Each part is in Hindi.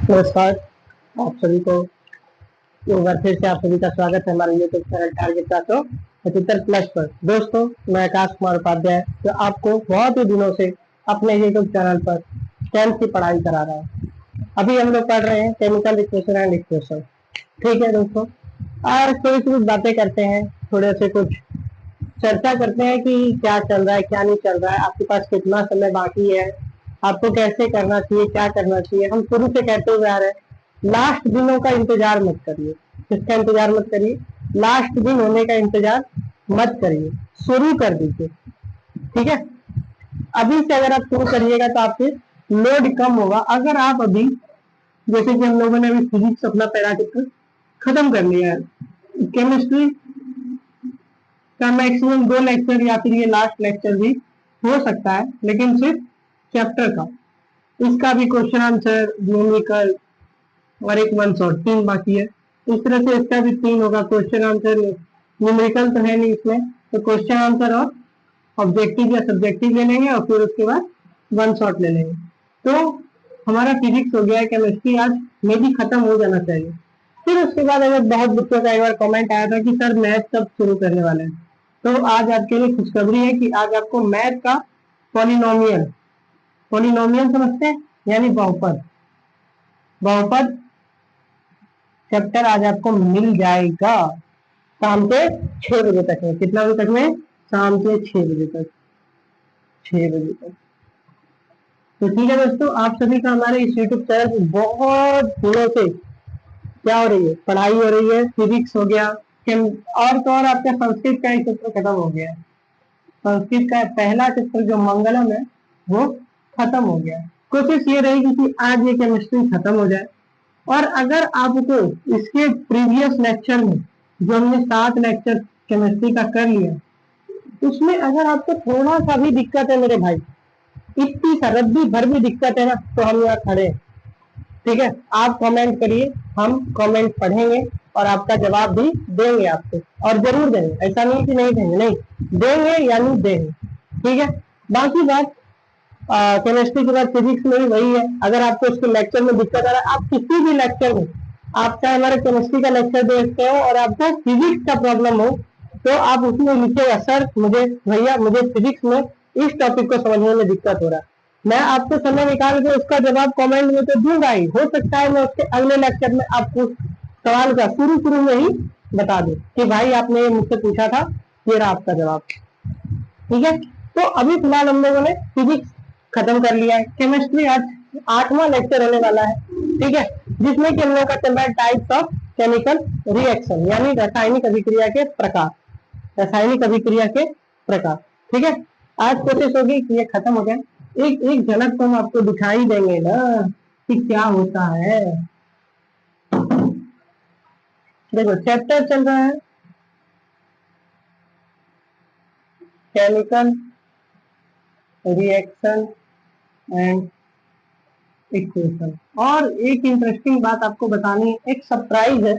नमस्कार आप सभी को एक बार फिर से आप सभी का स्वागत है हमारे यूट्यूब चैनल टारगेट 75+ पर। दोस्तों, मैं आकाश कुमार उपाध्याय जो आपको बहुत ही दिनों से अपने यूट्यूब चैनल पर 10th की पढ़ाई करा रहा हूँ। अभी हम लोग पढ़ रहे हैं केमिकल इक्वेशन एंड इक्वेशन। ठीक है दोस्तों, और थोड़ी सी कुछ बातें करते हैं, थोड़े से कुछ चर्चा करते हैं कि क्या चल रहा है क्या नहीं चल रहा है, आपके पास कितना समय बाकी है, आपको कैसे करना चाहिए, क्या करना चाहिए। हम शुरू से कहते हुए आ रहे हैं, लास्ट दिनों का इंतजार मत करिए। किसका इंतजार मत करिए? लास्ट दिन होने का इंतजार मत करिए, शुरू कर दीजिए। ठीक है, अभी से अगर आप शुरू करिएगा तो आपके लोड कम होगा। अगर आप अभी, जैसे कि हम लोगों ने अभी फिजिक्स अपना पहला चैप्टर खत्म कर लिया है, केमिस्ट्री का मैक्सिमम 2 लेक्चर या फिर ये लास्ट लेक्चर भी हो सकता है, लेकिन सिर्फ चैप्टर का। इसका भी क्वेश्चन आंसर, न्यूमेरिकल और एक 1 शॉट, 3 बाकी है। इस तरह से इसका भी 3 होगा, क्वेश्चन आंसर, न्यूमेरिकल तो है नहीं इसमें, तो क्वेश्चन आंसर और ऑब्जेक्टिव या सब्जेक्टिव ले लेंगे और फिर उसके बाद 1 शॉट ले लेंगे। तो हमारा फिजिक्स हो गया है, केमिस्ट्री आज में भी खत्म हो जाना चाहिए। फिर उसके बाद अगर बहुत बच्चों का एक बार कमेंट आया था कि सर मैथ कब शुरू करने वाले हैं, तो आज आपके लिए खुशखबरी है कि आज आपको मैथ का पॉलिनोमियल, पॉलिनोमियल समझते हैं यानी बहुपद, बहुपद चैप्टर आज आपको मिल जाएगा शाम के 6 बजे तक में। कितना बजे तक में? शाम के 6 बजे तक, 6 बजे तक। तो ठीक है दोस्तों, आप सभी का हमारे इस यूट्यूब चैनल पर बहुत दिनों से क्या हो रही है, पढ़ाई हो रही है। फिजिक्स हो गया, और तो और आपका संस्कृत का एक चैप्टर खत्म हो गया है। संस्कृत का पहला चैप्टर जो मंगलम है वो खत्म हो गया है। कोशिश ये रहेगी कि आज ये केमिस्ट्री खत्म हो जाए। और अगर आपको इसके प्रीवियस लेक्चर में जो हमने 7 लेक्चर केमिस्ट्री का कर लिया, उसमें अगर आपको थोड़ा सा भी दिक्कत है मेरे भाई, इतनी सा रद्दी भर भी दिक्कत है ना, तो हम यहाँ खड़े हैं। ठीक है, आप कमेंट करिए, हम कमेंट पढ़ेंगे और आपका जवाब भी देंगे आपको, और जरूर देंगे। ऐसा नहीं कि नहीं देंगे, नहीं देंगे यानी देंगे। ठीक है, बाकी बात केमिस्ट्री के बाद फिजिक्स में भी वही है। अगर आपको उसके लेक्चर में दिक्कत आ रहा है, आप किसी भी लेक्चर में, आप चाहे हमारे केमिस्ट्री का लेक्चर देखते हो और आपको फिजिक्स का प्रॉब्लम हो, तो आप उसमें लिखिएगा, सर मुझे, भैया मुझे फिजिक्स में इस टॉपिक को समझने में दिक्कत हो रहा है। मैं आपको समय निकाल के उसका जवाब कमेंट में तो दूंगा ही, हो सकता है मैं उसके अगले लेक्चर में आपको सवाल का शुरू में ही बता दूं कि भाई आपने ये मुझसे पूछा था, ये रहा आपका जवाब। ठीक है, तो अभी फिलहाल हम लोगों ने फिजिक्स खत्म कर लिया है। केमिस्ट्री आज 8वां लेक्चर होने वाला है। ठीक है, जिसमें कि हम लोग का चल रहा है टाइप्स ऑफ केमिकल रिएक्शन, यानी रासायनिक अभिक्रिया के प्रकार, रासायनिक अभिक्रिया के प्रकार। ठीक है, आज कोशिश होगी कि ये खत्म हो जाए। एक एक झलक तो हम आपको दिखाई देंगे ना कि क्या होता है। देखो, चैप्टर चल रहा है केमिकल रिएक्शन एंड इक्वेशन। और एक इंटरेस्टिंग बात आपको बतानी है, एक सरप्राइज है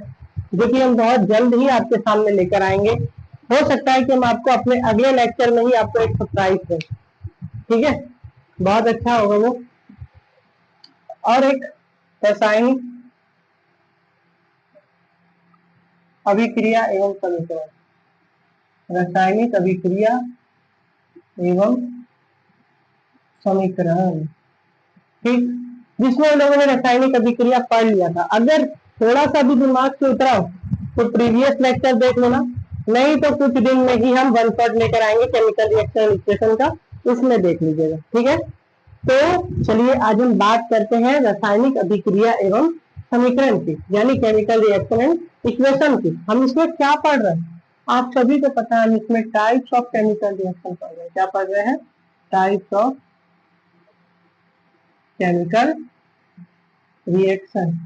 जो कि हम बहुत जल्द ही आपके सामने लेकर आएंगे। हो सकता है कि हम आपको अपने अगले लेक्चर में ही आपको एक सरप्राइज दें। ठीक है, बहुत अच्छा होगा वो। और एक रासायनिक अभिक्रिया एवं समीकरण, रासायनिक अभिक्रिया एवं समीकरण। ठीक, जिसमें हम लोगों ने रासायनिक अभिक्रिया पढ़ लिया था। अगर थोड़ा सा भी दिमाग से उतरा हो तो प्रीवियस लेक्चर देख लेना, नहीं तो कुछ दिन में ही हम 1 शॉट लेकर आएंगे केमिकल रिएक्शन इक्वेशन का, उसमें देख लीजिएगा। ठीक है, तो चलिए आज हम बात करते हैं रासायनिक अभिक्रिया एवं समीकरण की, यानी केमिकल रिएक्शन एंड इक्वेशन की। हम इसमें क्या पढ़ रहे हैं, आप सभी को पता है, हम इसमें टाइप्स ऑफ केमिकल रिएक्शन पढ़ रहे हैं। क्या पढ़ रहे हैं? टाइप्स ऑफ केमिकल रिएक्शन,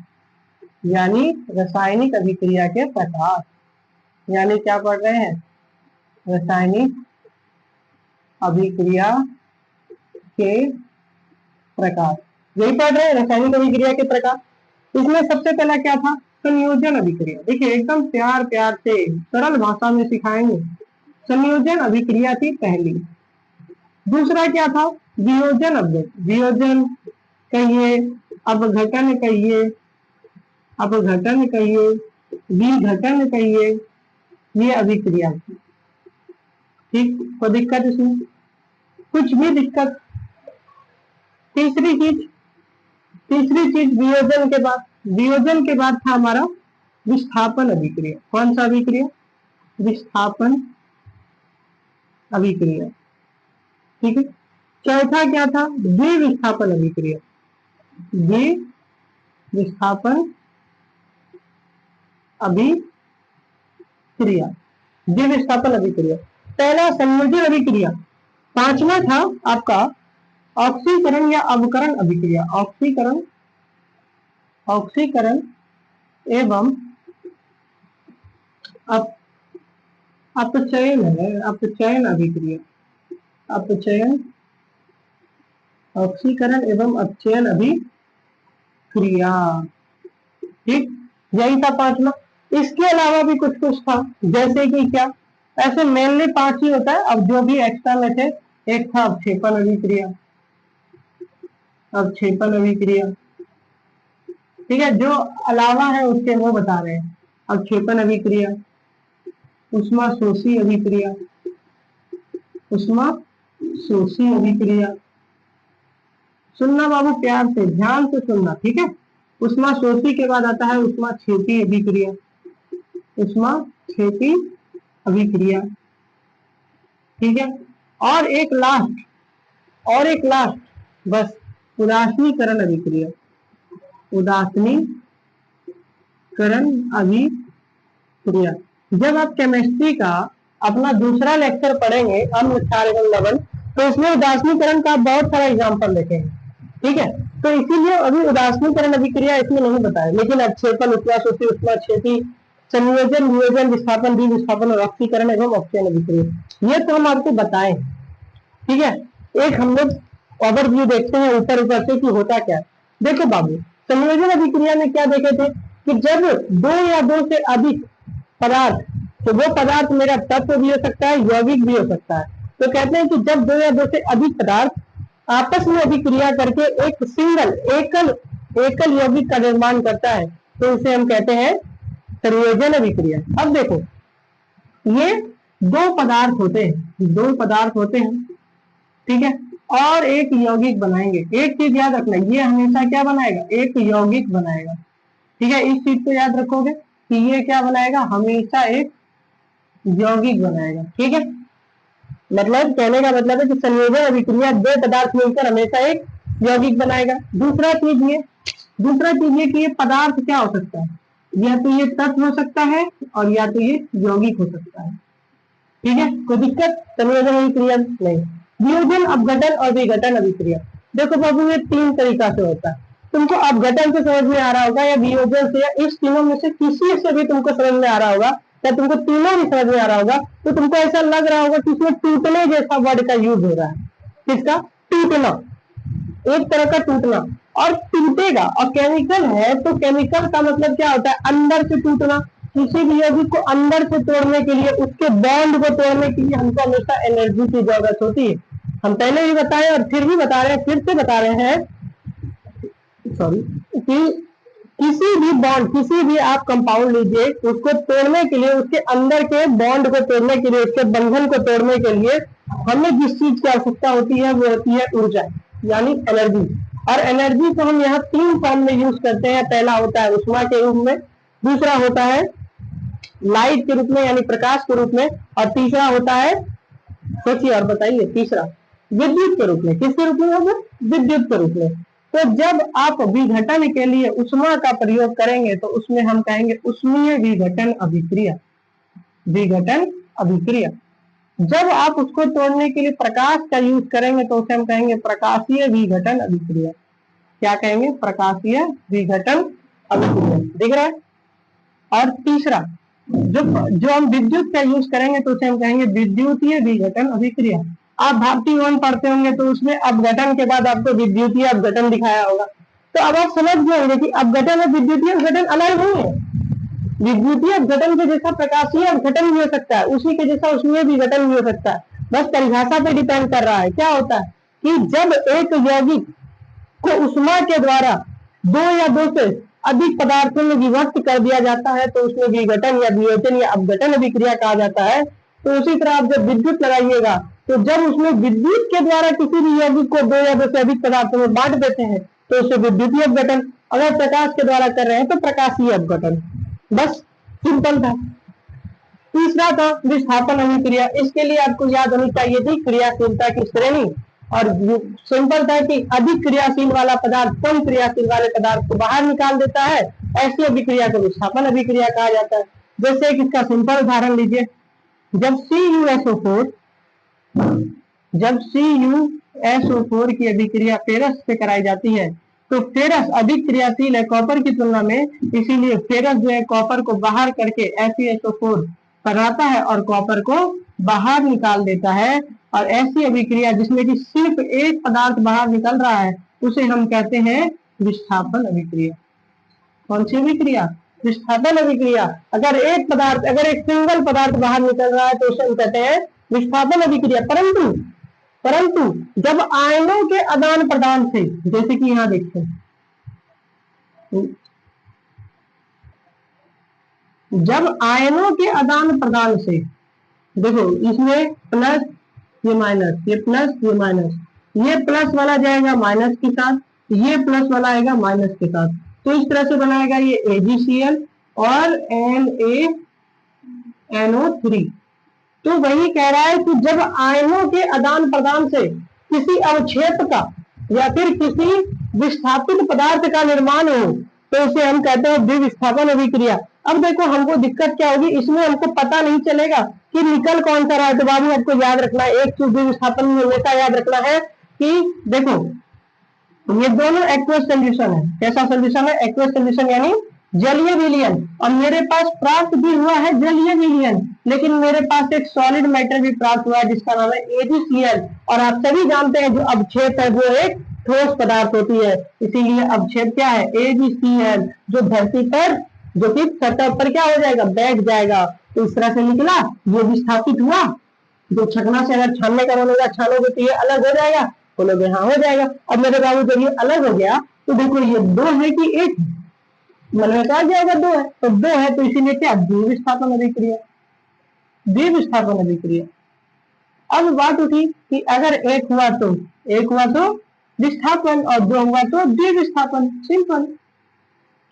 यानी रासायनिक अभिक्रिया के प्रकार। यानी क्या पढ़ रहे हैं? रासायनिक अभिक्रिया के प्रकार, यही पढ़ रहे हैं, रासायनिक अभिक्रिया के प्रकार। इसमें सबसे पहला क्या था? संयोजन अभिक्रिया। देखिए, एकदम प्यार प्यार से सरल भाषा में सिखाएंगे। संयोजन अभिक्रिया थी पहली। दूसरा क्या था? वियोजन अभिक्रिया, वियोजन कहिए अपघटन कहिए, अपघटन कहिए, विघटन कहिए, ये अभिक्रिया। ठीक, कोई दिक्कत इसमें? कुछ भी दिक्कत? तीसरी चीज वियोजन के बाद, वियोजन के बाद था हमारा विस्थापन अभिक्रिया। कौन सा अभिक्रिया? विस्थापन अभिक्रिया। ठीक है, चौथा क्या था? द्विविस्थापन अभिक्रिया। द्विविस्थापन अभिक्रिया, द्विविस्थापन अभिक्रिया। पहला संयोजन अभिक्रिया। पांचवा था आपका ऑक्सीकरण या अवकरण अभिक्रिया। ऑक्सीकरण एवं अपचयन है, अपचयन अभिक्रिया। अपचयन, ऑक्सीकरण एवं अपचयन अभिक्रिया। ठीक, यही था पांचवा। इसके अलावा भी कुछ था, जैसे कि क्या? ऐसे मेनली 5 ही होता है। अब जो भी एक्स्ट्रा में थे, एक था अवक्षेपण अभिक्रिया, अवक्षेपण अभिक्रिया। ठीक है, जो अलावा है उसके वो बता रहे हैं। अवक्षेपण अभिक्रिया, उष्मा शोषी अभिक्रिया, उष्मा शोषी अभिक्रिया। सुनना बाबू, प्यार से ध्यान से सुनना, ठीक है। उष्मा शोषी के बाद आता है उष्मा क्षेपी अभिक्रिया, उष्मा क्षेपी अभिक्रिया। ठीक है, और एक लास्ट बस, उदासीनीकरण अभिक्रिया, उदासीनीकरण अभिक्रिया। जब आप केमिस्ट्री का अपना दूसरा लेक्चर पढ़ेंगे, अम्ल क्षार एवं लवण, तो उसमें उदासीनीकरण का बहुत सारा एग्जाम्पल देखेंगे। ठीक है, तो इसीलिए अभी उदासीनीकरण अभिक्रिया इसमें नहीं बताया, लेकिन अवक्षेपण, उष्मा शोषी, उष्मा क्षेपी, संयोजन, वियोजन, विस्थापन, द्विविस्थापन और ऑक्सीकरण एवं ऑक्सीजन अभिक्रिया, ये तो हम आपको बताए। ठीक है, एक हम लोग ओवरव्यू देखते हैं ऊपर से कि होता क्या। देखो बाबू, संयोजन अभिक्रिया में क्या देखे थे कि जब 2 या 2 से अधिक पदार्थ, तो वो पदार्थ मेरा तत्व भी हो सकता है, यौगिक भी हो सकता है। तो कहते हैं कि जब 2 या 2 से अधिक पदार्थ आपस में अभिक्रिया करके एक एकल यौगिक का निर्माण करता है, तो उसे हम कहते हैं संयोजन अभिक्रिया। अब देखो, ये 2 पदार्थ होते हैं, ठीक है, और एक यौगिक बनाएंगे। एक चीज याद रखना, ये हमेशा क्या बनाएगा? एक यौगिक बनाएगा। ठीक है, इस चीज को याद रखोगे कि ये क्या बनाएगा? हमेशा एक यौगिक बनाएगा। ठीक है, मतलब कहने का मतलब है कि संयोजन अभिक्रिया 2 पदार्थ मिलकर हमेशा एक यौगिक बनाएगा। दूसरा चीज ये कि ये पदार्थ क्या हो सकता है? या तो ये तत्व हो सकता है और या तो ये यौगिक हो सकता है। ठीक है, कोई दिक्कत? संयोजन अभिक्रिया नहीं। वियोजन, अपघटन और विघटन अभिक्रिया। देखो बाबू, ये 3 तरीका से होता है। तुमको अपघटन से समझ में आ रहा होगा या वियोजन से, या इस तीनों में से किसी से भी तुमको समझ में आ रहा होगा, या तुमको तीनों भी समझ में आ रहा होगा, तो तुमको ऐसा लग रहा होगा कि इसमें टूटने जैसा वर्ड का यूज हो रहा है। किसका? टूटना, एक तरह का टूटना, और टूटेगा। और केमिकल है तो केमिकल का मतलब क्या होता है? अंदर से टूटना। किसी भी यौगिक को अंदर से तोड़ने के लिए, उसके बॉन्ड को तोड़ने के लिए हमको हमेशा एनर्जी की जरूरत होती है। हम पहले भी बताए और फिर भी बता रहे हैं, फिर से बता रहे हैं, सॉरी, कि किसी भी बॉन्ड, किसी भी आप कंपाउंड लीजिए, उसको तोड़ने के लिए, उसके अंदर के बॉन्ड को तोड़ने के लिए, उसके बंधन को तोड़ने के लिए हमें जिस चीज की आवश्यकता होती है वो होती है ऊर्जा, यानी एनर्जी। और एनर्जी को हम यहाँ 3 फॉर्म में यूज करते हैं। पहला होता है उष्मा के रूप में, दूसरा होता है लाइट के रूप में यानी प्रकाश के रूप में, और तीसरा होता है, सोचिए और बताइए, तीसरा विद्युत के रूप में। किसके रूप में होगा? विद्युत के रूप में। तो जब आप विघटन के लिए उष्मा का प्रयोग करेंगे तो उसमें हम कहेंगे उष्मीय विघटन अभिक्रिया, विघटन अभिक्रिया। जब आप उसको तोड़ने के लिए प्रकाश का यूज करेंगे तो उसे हम कहेंगे प्रकाशीय विघटन अभिक्रिया। क्या कहेंगे? प्रकाशीय विघटन अभिक्रिया। दिख रहा है? और तीसरा, जो हम विद्युत का यूज करेंगे तो उसे हम कहेंगे विद्युतीय विघटन अभिक्रिया। आप भारतीय वन पढ़ते होंगे तो उसमें अपघटन के बाद आपको विद्युतीय अपघटन दिखाया होगा, तो अब आप समझ जाएंगे कि अपघटन और विद्युतीय अपघटन अलग नहीं है। विद्युतीय अपघटन के जैसा प्रकाशीय अपघटन भी हो सकता है, उसी के जैसा उसमें विघटन भी हो सकता है, बस परिभाषा पे डिपेंड कर रहा है। क्या होता है कि जब एक यौगिक को उष्मा के द्वारा दो या दो से अधिक पदार्थों में विभक्त कर दिया जाता है तो उसमें विघटन या वियोजन या अपघटन अभिक्रिया कहा जाता है। तो उसी तरह आप जब विद्युत लगाइएगा तो जब उसमें विद्युत के द्वारा किसी भी यौगिक को दो या दो से अधिक पदार्थों में बांट देते हैं तो उसे विद्युतीय अपघटन, अगर प्रकाश के द्वारा कर रहे हैं तो प्रकाशीय अपघटन। बस सिंपल था। तीसरा था विस्थापन अभिक्रिया। इसके लिए आपको याद होनी चाहिए थी क्रियाशीलता की श्रेणी, और सिंपल था कि अधिक क्रियाशील वाला पदार्थ कम क्रियाशील वाले पदार्थ को बाहर निकाल देता है, ऐसी अभिक्रिया को विस्थापन अभिक्रिया कहा जाता है। जैसे कि इसका सिंपल उदाहरण लीजिए, जब CuSO4 की अभिक्रिया फेरस से कराई जाती है तो फेरस अधिक क्रियाशील है कॉपर की तुलना में, इसीलिए फेरस जो है कॉपर को बाहर करके FeSO4 बनाता है और कॉपर को बाहर निकाल देता है। और ऐसी अभिक्रिया जिसमें कि सिर्फ एक पदार्थ बाहर निकल रहा है उसे हम कहते हैं विस्थापन अभिक्रिया। कौन सी अभिक्रिया? विस्थापन अभिक्रिया। अगर एक सिंगल पदार्थ बाहर निकल रहा है तो उसे हम कहते हैं विस्थापन अभिक्रिया। परंतु जब आयनों के आदान प्रदान से, जैसे कि यहाँ देखते हैं, जब आयनों के आदान प्रदान से, देखो इसमें प्लस ये माइनस, ये प्लस ये माइनस, ये प्लस वाला जाएगा माइनस के साथ, ये प्लस वाला आएगा माइनस के साथ, तो इस तरह से बनाएगा ये AgCl और NaNO3। तो वही कह रहा है कि जब आयनों के आदान प्रदान से किसी अवक्षेप का या फिर किसी विस्थापित पदार्थ का निर्माण हो तो उसे हम कहते हैं द्विविस्थापन अभिक्रिया। अब देखो हमको दिक्कत क्या होगी, इसमें हमको पता नहीं चलेगा कि निकल कौन सा रहा है। तो बाबू आपको याद रखना है, एक चीज द्विविस्थापन में हमेशा याद रखना है कि देखो ये दोनों एक्वस सोल्यूशन है। कैसा सोल्यूशन है? एक्वस सोल्यूशन यानी जलीय विलयन। और मेरे पास प्राप्त भी हुआ है जलीय विलयन, लेकिन मेरे पास एक सॉलिड मैटर भी प्राप्त हुआ है जिसका नाम है AgCl। और आप सभी जानते हैं जो अवक्षेप है वो एक ठोस पदार्थ होती है, इसीलिए अवक्षेप क्या है? AgCl, जो धरती पर, जो कि सतह पर क्या हो जाएगा? बैठ जाएगा। तो इस तरह से निकला, ये विस्थापित हुआ। जो छकना से अगर छानने का बोलेगा, छानोगे तो ये अलग हो जाएगा, बोलोगे हाँ हो जाएगा। अब मेरे बाबू जब ये अलग हो गया तो देखो ये दो है कि एक, मन में कहा जाएगा दो है, तो दो है तो इसीलिए क्या? द्विविस्थापन अभिक्रिया। द्विविस्थापन अभिक्रिया। अब बात उठी कि अगर एक हुआ तो विस्थापन और दो हुआ तो द्विविस्थापन। सिंपल,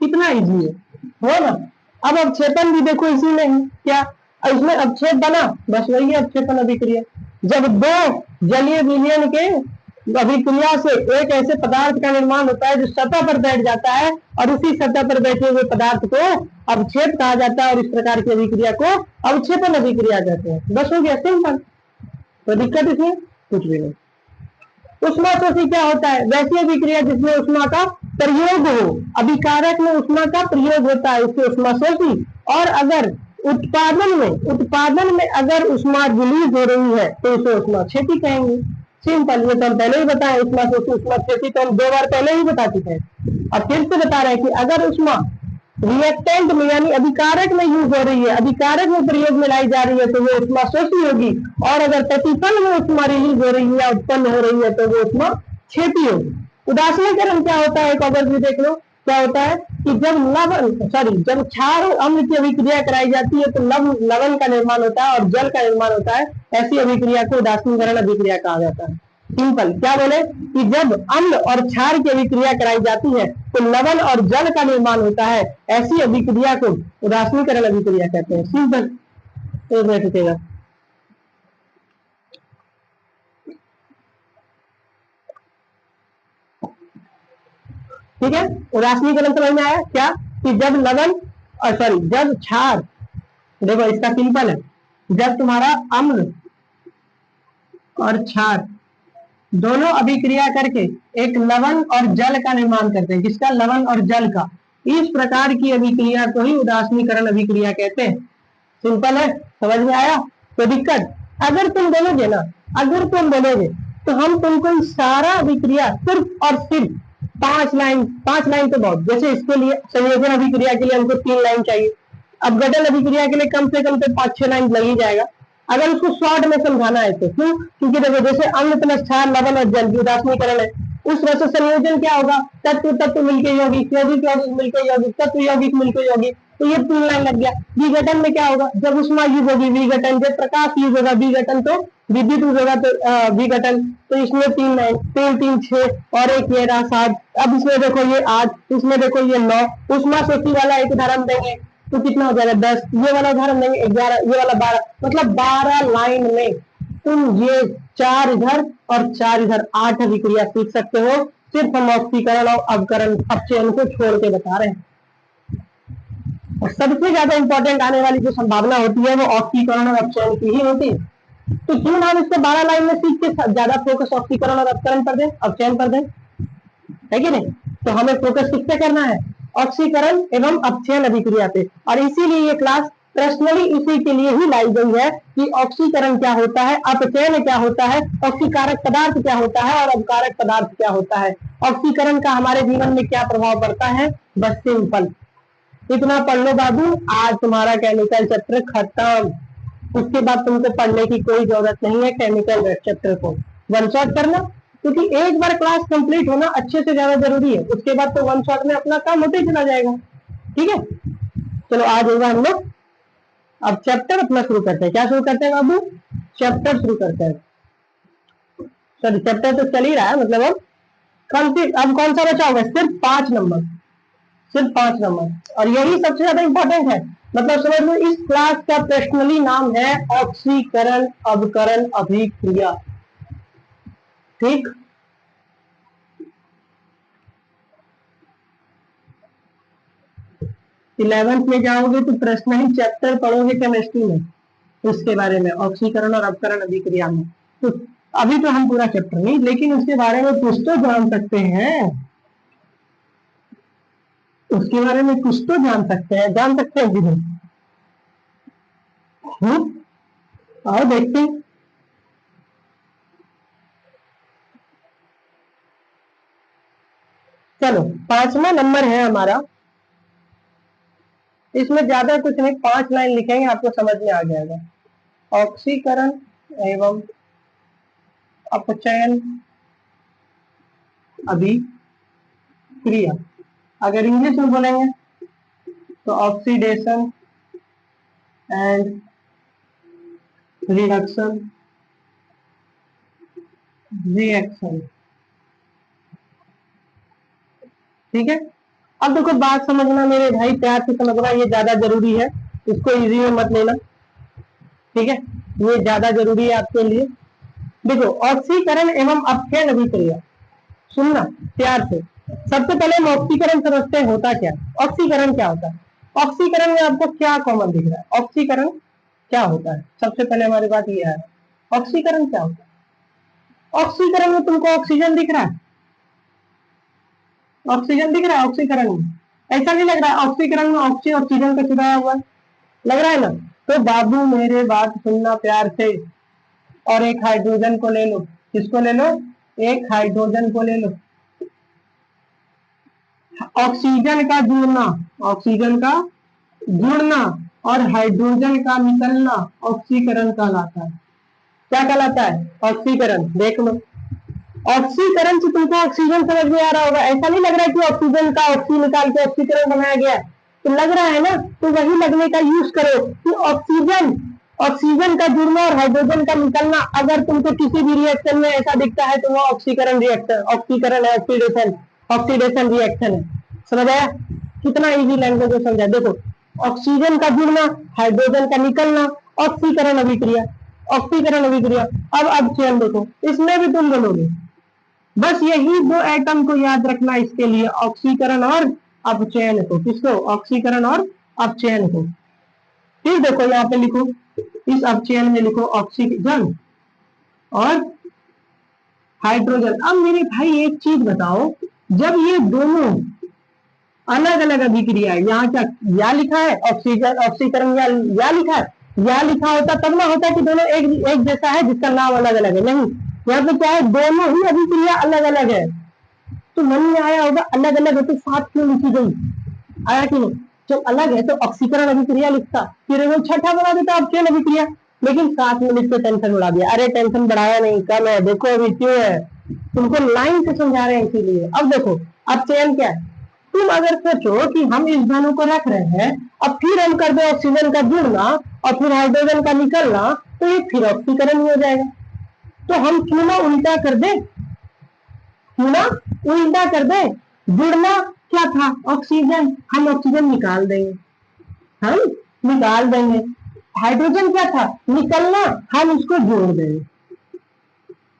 कितना इजी है, हो ना। अब अवक्षेपन भी देखो इसी में है, क्या इसमें अवक्षेप बना, बस वही है अवक्षेपन अभिक्रिया। जब दो जलीय विलयन के अभिक्रिया से एक ऐसे पदार्थ का निर्माण होता है जो सतह पर बैठ जाता है और उसी सतह पर बैठे हुए पदार्थ को अवक्षेप कहा जाता है और इस प्रकार की अभिक्रिया को अवक्षेपन अभिक्रिया कहते हैं। बस हो गया, सिंपल। तो दिक्कत इसमें कुछ भी नहीं। उष्माशोषी क्या होता है? वैसी अभिक्रिया जिसमें उष्मा का प्रयोग हो, अभिकारक में उष्मा का प्रयोग होता है उससे उष्माशोषी। और अगर उत्पादन में अगर उष्मा रिलीज हो रही है तो उसे उष्माक्षेपी कहेंगे। सिंपल, ये तो हम पहले ही बताए, उष्माशोषी उष्माक्षेपी तो हम 2 बार पहले ही बता चुके हैं। अब फिर से बता रहे हैं कि अगर उष्मा रिएक्टेंट में यानी अभिकारक में यूज हो रही है, अभिकारक में प्रयोग में लाई जा रही है तो वो उष्माशोषी होगी। और अगर प्रतिफल में उष्मा रिलीज हो रही है या उत्पन्न हो रही है तो वो उष्माक्षेपी होगी। उदासीनीकरण क्या होता है? एक ओवरव्यू देख लो। क्या होता है कि जब क्षार और अम्ल की अभिक्रिया कराई जाती है तो लवण का निर्माण होता है और जल का निर्माण होता है। ऐसी अभिक्रिया को उदासीनीकरण अभिक्रिया कहा जाता है। सिंपल, क्या बोले कि जब अम्ल और क्षार की अभिक्रिया कराई जाती है तो लवण और जल का निर्माण होता है, ऐसी अभिक्रिया को उदासीनीकरण अभिक्रिया कहते हैं। सिंपल, एक मिनट रुकेगा। ठीक है, उदासीनीकरण समझ में आया क्या? कि जब जब क्षार, देखो इसका सिंपल है, जब तुम्हारा अम्ल और क्षार दोनों अभिक्रिया करके एक लवण और जल का निर्माण करते हैं, जिसका लवण और जल का, इस प्रकार की अभिक्रिया को ही उदासीनीकरण अभिक्रिया कहते हैं। सिंपल है, समझ में आया? तो दिक्कत, अगर तुम बोलोगे तो हम तुमको सारा अभिक्रिया सिर्फ और सिर्फ 5 लाइन तो बहुत, जैसे इसके लिए संयोजन अभिक्रिया के लिए हमको 3 लाइन चाहिए, अपघटन अभिक्रिया के लिए कम से कम तो 5-6 लाइन लग ही जाएगा। अगर उसको शॉर्ट में समझाना है तो क्यों? क्योंकि देखो जैसे अम्ल प्लस क्षार लवण और जल की उदासीनीकरण है, उस रस संयोजन क्या होगा, तत्व तत्व मिलके यौगिक, यौगिक यौगिक मिलके यौगिक, तत्व यौगिक मिलके यौगिक। तो ये 3 लाइन लग गया। विघटन में क्या होगा, जब उष्मा युग होगी विघटन, जब प्रकाश युग होगा विघटन, तो विद्युत युग होगा तो विघटन। तो इसमें 3 लाइन, 3 3 6 और एक ये रहा 7। अब इसमें देखो ये 8, इसमें देखो ये 9। उष्मा शोषी वाला एक उदाहरण देंगे तो कितना हो जाएगा 10, ये वाला उदाहरण देंगे 11, ये वाला 12, मतलब 12 लाइन में तुम ये 4 इधर और 4 इधर 8 अभिक्रिया सीख सकते हो। सिर्फ हम ऑक्सीकरण और अवकरण अपचयन को छोड़ के बता रहे हैं। और सबसे ज्यादा इंपॉर्टेंट आने वाली जो संभावना होती है वो ऑक्सीकरण और अपचयन की ही होती है। तो क्यों ना हम इसको 12 लाइन में सीख के ज्यादा फोकस ऑक्सीकरण और अपचयन पर दें, अपचयन पर दें, है कि नहीं। तो हमें फोकस किस पे करना है, ऑक्सीकरण एवं अपचयन अभिक्रिया पे। और इसीलिए ये क्लास पर्सनली इसी के लिए ही लाई गई है कि ऑक्सीकरण क्या होता है, अपचयन क्या होता है, ऑक्सीकारक पदार्थ क्या होता है और अपकारक पदार्थ क्या होता है, ऑक्सीकरण का हमारे जीवन में क्या प्रभाव पड़ता है। बस सिंपल इतना पढ़ लो बाबू, आज तुम्हारा केमिकल चैप्टर खत्म। उसके बाद तुमको पढ़ने की कोई जरूरत नहीं है केमिकल चैप्टर को, वन शॉट करना। क्योंकि एक बार क्लास कंप्लीट होना अच्छे से ज्यादा जरूरी है, उसके बाद तो वन शॉट में अपना काम होते ही चला जाएगा। ठीक है, चलो आज होगा हम लोग अब चैप्टर अपना शुरू करते हैं। क्या शुरू करते हैं बाबू, चैप्टर शुरू करते हैं। सॉरी चैप्टर तो चल ही रहा है, मतलब अब कौन सा बचा होगा, सिर्फ 5 नंबर, सिर्फ 5 नंबर। और यही सबसे ज्यादा इंपॉर्टेंट है। मतलब समझ लो इस क्लास का पर्सनली नाम है ऑक्सीकरण अवकरण अभिक्रिया। ठीक, 11th में जाओगे तो पर्सनली चैप्टर पढ़ोगे केमिस्ट्री में, उसके बारे में ऑक्सीकरण और अपकरण अभिक्रिया में। तो अभी तो हम पूरा चैप्टर नहीं, लेकिन उसके बारे में कुछ तो जान सकते हैं, उसके बारे में कुछ तो जान सकते हैं, जान सकते हैं कि नहीं। और देखते हैं। चलो 5वां नंबर है हमारा, इसमें ज्यादा कुछ नहीं, 5 लाइन लिखेंगे आपको समझ में आ जाएगा। ऑक्सीकरण एवं अपचयन अभिक्रिया, अगर इंग्लिश में बोलेंगे तो ऑक्सीडेशन एंड रिडक्शन रिएक्शन। ठीक है, अब देखो बात समझना मेरे भाई, प्यार से समझना, ये ज्यादा जरूरी है, इसको इजी में मत लेना। ठीक है, ये ज्यादा जरूरी है आपके लिए। देखो ऑक्सीकरण एवं अपचयन अभिक्रिया, सुनना प्यार से। सबसे पहले हम ऑक्सीकरण समझते हैं होता क्या, ऑक्सीकरण क्या होता है। ऑक्सीकरण में आपको क्या कॉमन दिख रहा है, ऑक्सीकरण क्या होता है, सबसे पहले हमारी बात ये है ऑक्सीकरण क्या होता है। ऑक्सीकरण में तुमको ऑक्सीजन दिख रहा है, ऑक्सीजन दिख रहा है ऑक्सीकरण में, ऐसा नहीं लग रहा है ऑक्सीकरण में ऑक्सीजन का छुड़ाया हुआ लग रहा है ना। तो बाबू मेरे बात सुनना प्यार से, और एक हाइड्रोजन को ले लो, किसको ले लो, एक हाइड्रोजन को ले लो। ऑक्सीजन का जुड़ना, ऑक्सीजन का जुड़ना और हाइड्रोजन का निकलना ऑक्सीकरण कहलाता है। क्या कहलाता है, ऑक्सीकरण। देख लो ऑक्सीकरण से तुमको ऑक्सीजन समझ में आ रहा होगा, ऐसा नहीं लग रहा है कि ऑक्सीजन का ऑक्सी निकाल के ऑक्सीकरण बनाया गया है, तो लग रहा है ना। तो वही लगने का यूज करो कि ऑक्सीजन, ऑक्सीजन का जुड़ना और हाइड्रोजन का निकलना अगर तुमको किसी भी रिएक्शन में ऐसा दिखता है तो वो ऑक्सीकरण रिएक्शन, ऑक्सीकरण है, ऑक्सीडेशन, ऑक्सीडेशन रिएक्शन है। समझ आया, कितना इजी लैंग्वेज में समझा। देखो ऑक्सीजन का जुड़ना, हाइड्रोजन का निकलना, ऑक्सीकरण अभिक्रिया, ऑक्सीकरण अभिक्रिया। अब अपचयन देखो, इसमें भी तुम बोलोगे, बस यही 2 एटम को याद रखना इसके लिए, ऑक्सीकरण और अपचयन को। किसको, ऑक्सीकरण और अपचयन को। फिर देखो यहाँ पे लिखो, इस अपचयन में लिखो ऑक्सीजन और हाइड्रोजन। अब मेरे भाई एक चीज बताओ, जब ये दोनों अलग अलग अभिक्रिया, यहाँ क्या या लिखा है ऑक्सीजन ऑक्सीकरण या लिखा है, या लिखा होता तब ना होता कि दोनों एक जैसा है जिसका नाम अलग अलग है, नहीं, यहाँ पे क्या है, दोनों ही अभिक्रिया अलग अलग है। तो मन में आया होगा अलग अलग है तो साथ क्यों लिखी गई, आया कि नहीं। जब अलग है तो ऑक्सीकरण अभिक्रिया लिखता, फिर वो छठा बना देता अपचयन अभिक्रिया, लेकिन साथ में लिख के टेंशन उड़ा दिया। अरे टेंशन बढ़ाया नहीं, कम है, देखो अभी क्यों है, तुमको लाइन से समझा रहे हैं इसीलिए। अब देखो अपचयन क्या है, तुम अगर सोचो कि हम इस धनु को रख रहे हैं, अब फिर हम कर दे ऑक्सीजन का जुड़ना और फिर हाइड्रोजन का निकलना, तो ये फिर ऑक्सीकरण हो जाएगा। तो हम क्यों ना उल्टा कर दे, क्यों ना उल्टा कर दे। जुड़ना क्या था, ऑक्सीजन, हम ऑक्सीजन निकाल देंगे, हम निकाल देंगे। हाइड्रोजन क्या था, निकलना, हम इसको जोड़ देंगे,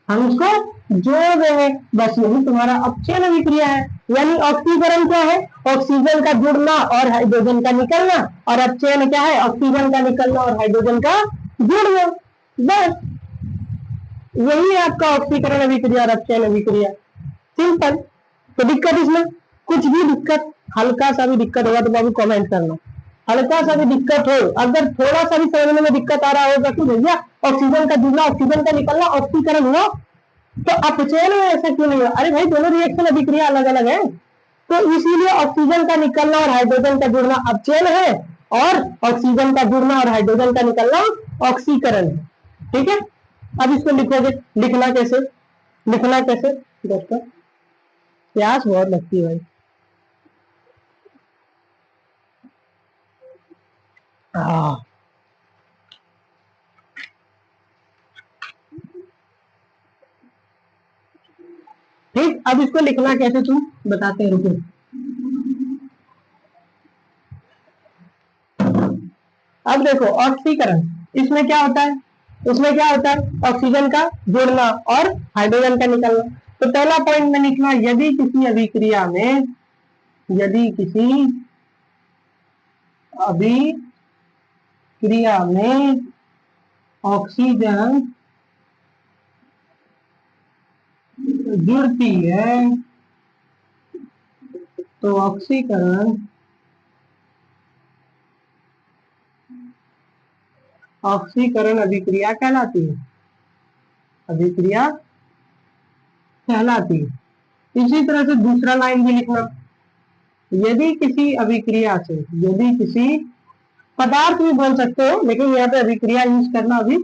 हम इसको जोड़ देंगे। बस यही तुम्हारा अपचयन अभिक्रिया है। यानी ऑक्सीकरण क्या है, ऑक्सीजन का जुड़ना और हाइड्रोजन का निकलना, और अपचयन क्या है, ऑक्सीजन का निकलना और हाइड्रोजन का जुड़ना। बस यही है आपका ऑक्सीकरण अभिक्रिया और अपचयन अभिक्रिया, सिंपल। तो दिक्कत इसमें, कुछ भी दिक्कत, हल्का सा भी दिक्कत होगा तो बाबू कमेंट करना, हल्का सा भी दिक्कत हो, अगर थोड़ा सा भी समझने में दिक्कत आ रहा होगा कि भैया ऑक्सीजन का जुड़ना ऑक्सीजन का निकलना ऑक्सीकरण हुआ, तो अपचयन में ऐसा क्यों नहीं हुआ। अरे भाई दोनों रिएक्शन अभिक्रिया अलग अलग है, तो इसीलिए ऑक्सीजन का निकलना और हाइड्रोजन का जुड़ना अपचयन है, और ऑक्सीजन का जुड़ना और हाइड्रोजन का निकलना ऑक्सीकरण है। ठीक है, अब इसको लिखोगे, लिखना कैसे, लिखना कैसे दोस्तों, प्यास बहुत लगती है भाई। ठीक, अब इसको लिखना कैसे तुम बताते हैं, रुको। अब देखो ऑक्सीकरण, इसमें क्या होता है, इसमें क्या होता है, ऑक्सीजन का जुड़ना और हाइड्रोजन का निकलना। तो पहला पॉइंट में लिखना, यदि किसी अभिक्रिया में, यदि किसी अभिक्रिया में ऑक्सीजन जुड़ती है तो ऑक्सीकरण, ऑक्सीकरण अभिक्रिया कहलाती है, अभिक्रिया कहलाती है। इसी तरह से दूसरा लाइन भी लिखना, यदि किसी अभिक्रिया से, यदि किसी पदार्थ भी बोल सकते हो लेकिन यहाँ पे अभिक्रिया यूज करना अभी,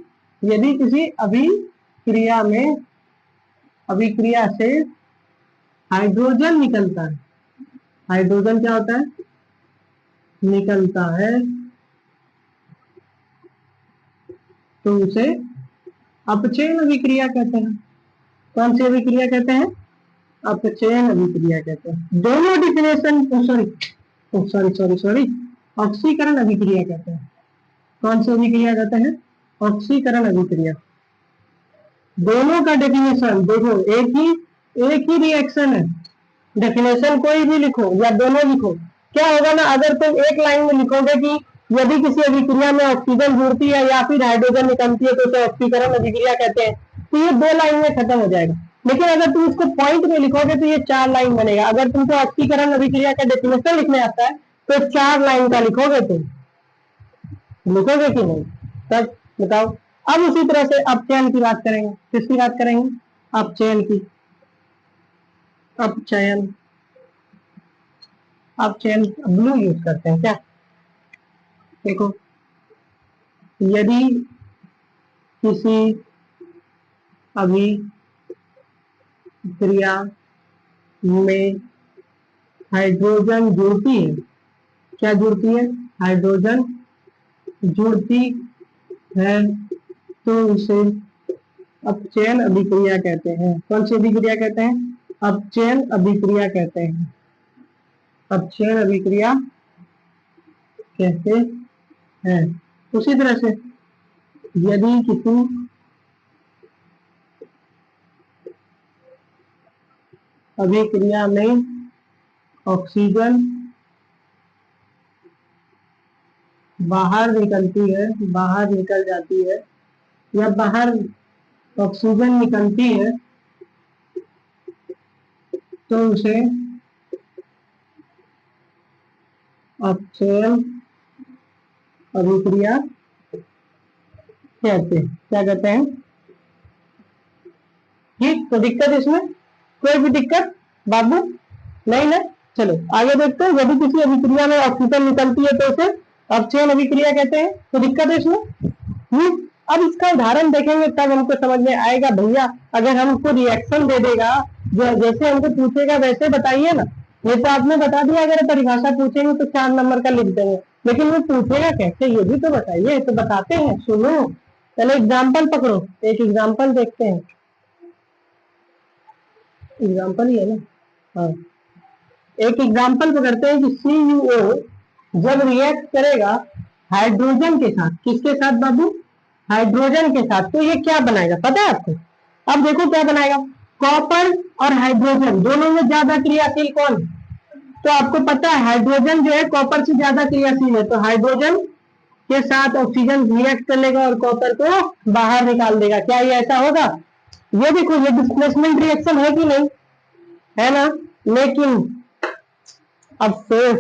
यदि किसी अभिक्रिया में, अभिक्रिया से हाइड्रोजन निकलता है, हाइड्रोजन क्या होता है, निकलता है, तो उसे अपचयन अभिक्रिया कहते हैं। कौन सी अभिक्रिया कहते हैं, अपचयन अभिक्रिया कहते हैं। दोनों डिफिनेशन, सॉरी ऑक्सीकरण अभिक्रिया कहते हैं। कौन सी अभिक्रिया कहते हैं, ऑक्सीकरण अभिक्रिया। दोनों का डेफिनेशन देखो, एक ही रिएक्शन है, डेफिनेशन कोई भी लिखो या दोनों लिखो, क्या होगा ना, अगर तुम एक लाइन में लिखोगे कि यदि किसी अभिक्रिया में ऑक्सीजन जुड़ती है या फिर हाइड्रोजन निकलती है तो उसे ऑक्सीकरण अभिक्रिया कहते हैं, तो ये 2 लाइन में खत्म हो जाएगा। लेकिन अगर तुम इसको पॉइंट में लिखोगे तो ये 4 लाइन बनेगा। अगर तुमको ऑक्सीकरण अभिक्रिया का डेफिनेशन लिखने आता है तो 4 लाइन का लिखोगे, तुम लिखोगे कि नहीं, तब बताओ। अब उसी तरह से अपचयन की बात करेंगे, किसकी बात करेंगे, अपचयन की। अपचयन, अपचयन ब्लू यूज करते हैं क्या, देखो, यदि किसी अभिक्रिया में हाइड्रोजन जुड़ती है, क्या जुड़ती है, हाइड्रोजन जुड़ती है, तो उसे अपचयन अभिक्रिया कहते हैं। कौन सी अभिक्रिया कहते हैं, अपचयन अभिक्रिया कहते हैं, अपचयन अभिक्रिया कहते हैं। उसी तरह से यदि किसी अभिक्रिया में ऑक्सीजन बाहर निकलती है, बाहर निकल जाती है, या बाहर ऑक्सीजन निकलती है, तो उसे अपचयन अभिक्रिया कहते हैं। क्या कहते हैं, ठीक। तो दिक्कत इसमें कोई भी दिक्कत बाबू नहीं ना। चलो आगे देखते हैं, यदि किसी अभिक्रिया में ऑक्सीजन निकलती है तो उसे अपचयन अभिक्रिया कहते हैं। तो दिक्कत है इसमें, अब इसका उदाहरण देखेंगे तब हमको समझ में आएगा भैया। अगर हमको रिएक्शन दे देगा, जो जैसे हमको पूछेगा वैसे बताइए ना। ये तो आपने बता दिया, अगर परिभाषा पूछेंगे तो 4 नंबर का लिख देंगे, लेकिन वो पूछेगा कैसे ये भी तो बताइए। तो बताते हैं, सुनो। चलो एग्जाम्पल पकड़ो, एक एग्जाम्पल देखते हैं। एग्जाम्पल ही है ना, हाँ। एक एग्जाम्पल पकड़ते हैं कि CuO जब रिएक्ट करेगा हाइड्रोजन के साथ, किसके साथ बाबू? हाइड्रोजन के साथ, तो ये क्या बनाएगा पता है आपको? अब देखो क्या बनाएगा। कॉपर और हाइड्रोजन दोनों में ज्यादा क्रियाशील कौन? तो आपको पता है हाइड्रोजन जो है कॉपर से ज्यादा क्रियाशील है, तो हाइड्रोजन के साथ ऑक्सीजन रिएक्ट कर लेगा और कॉपर को बाहर निकाल देगा। क्या ये ऐसा होगा? ये देखो, ये डिस्प्लेसमेंट रिएक्शन है कि नहीं, है ना। लेकिन अफसोस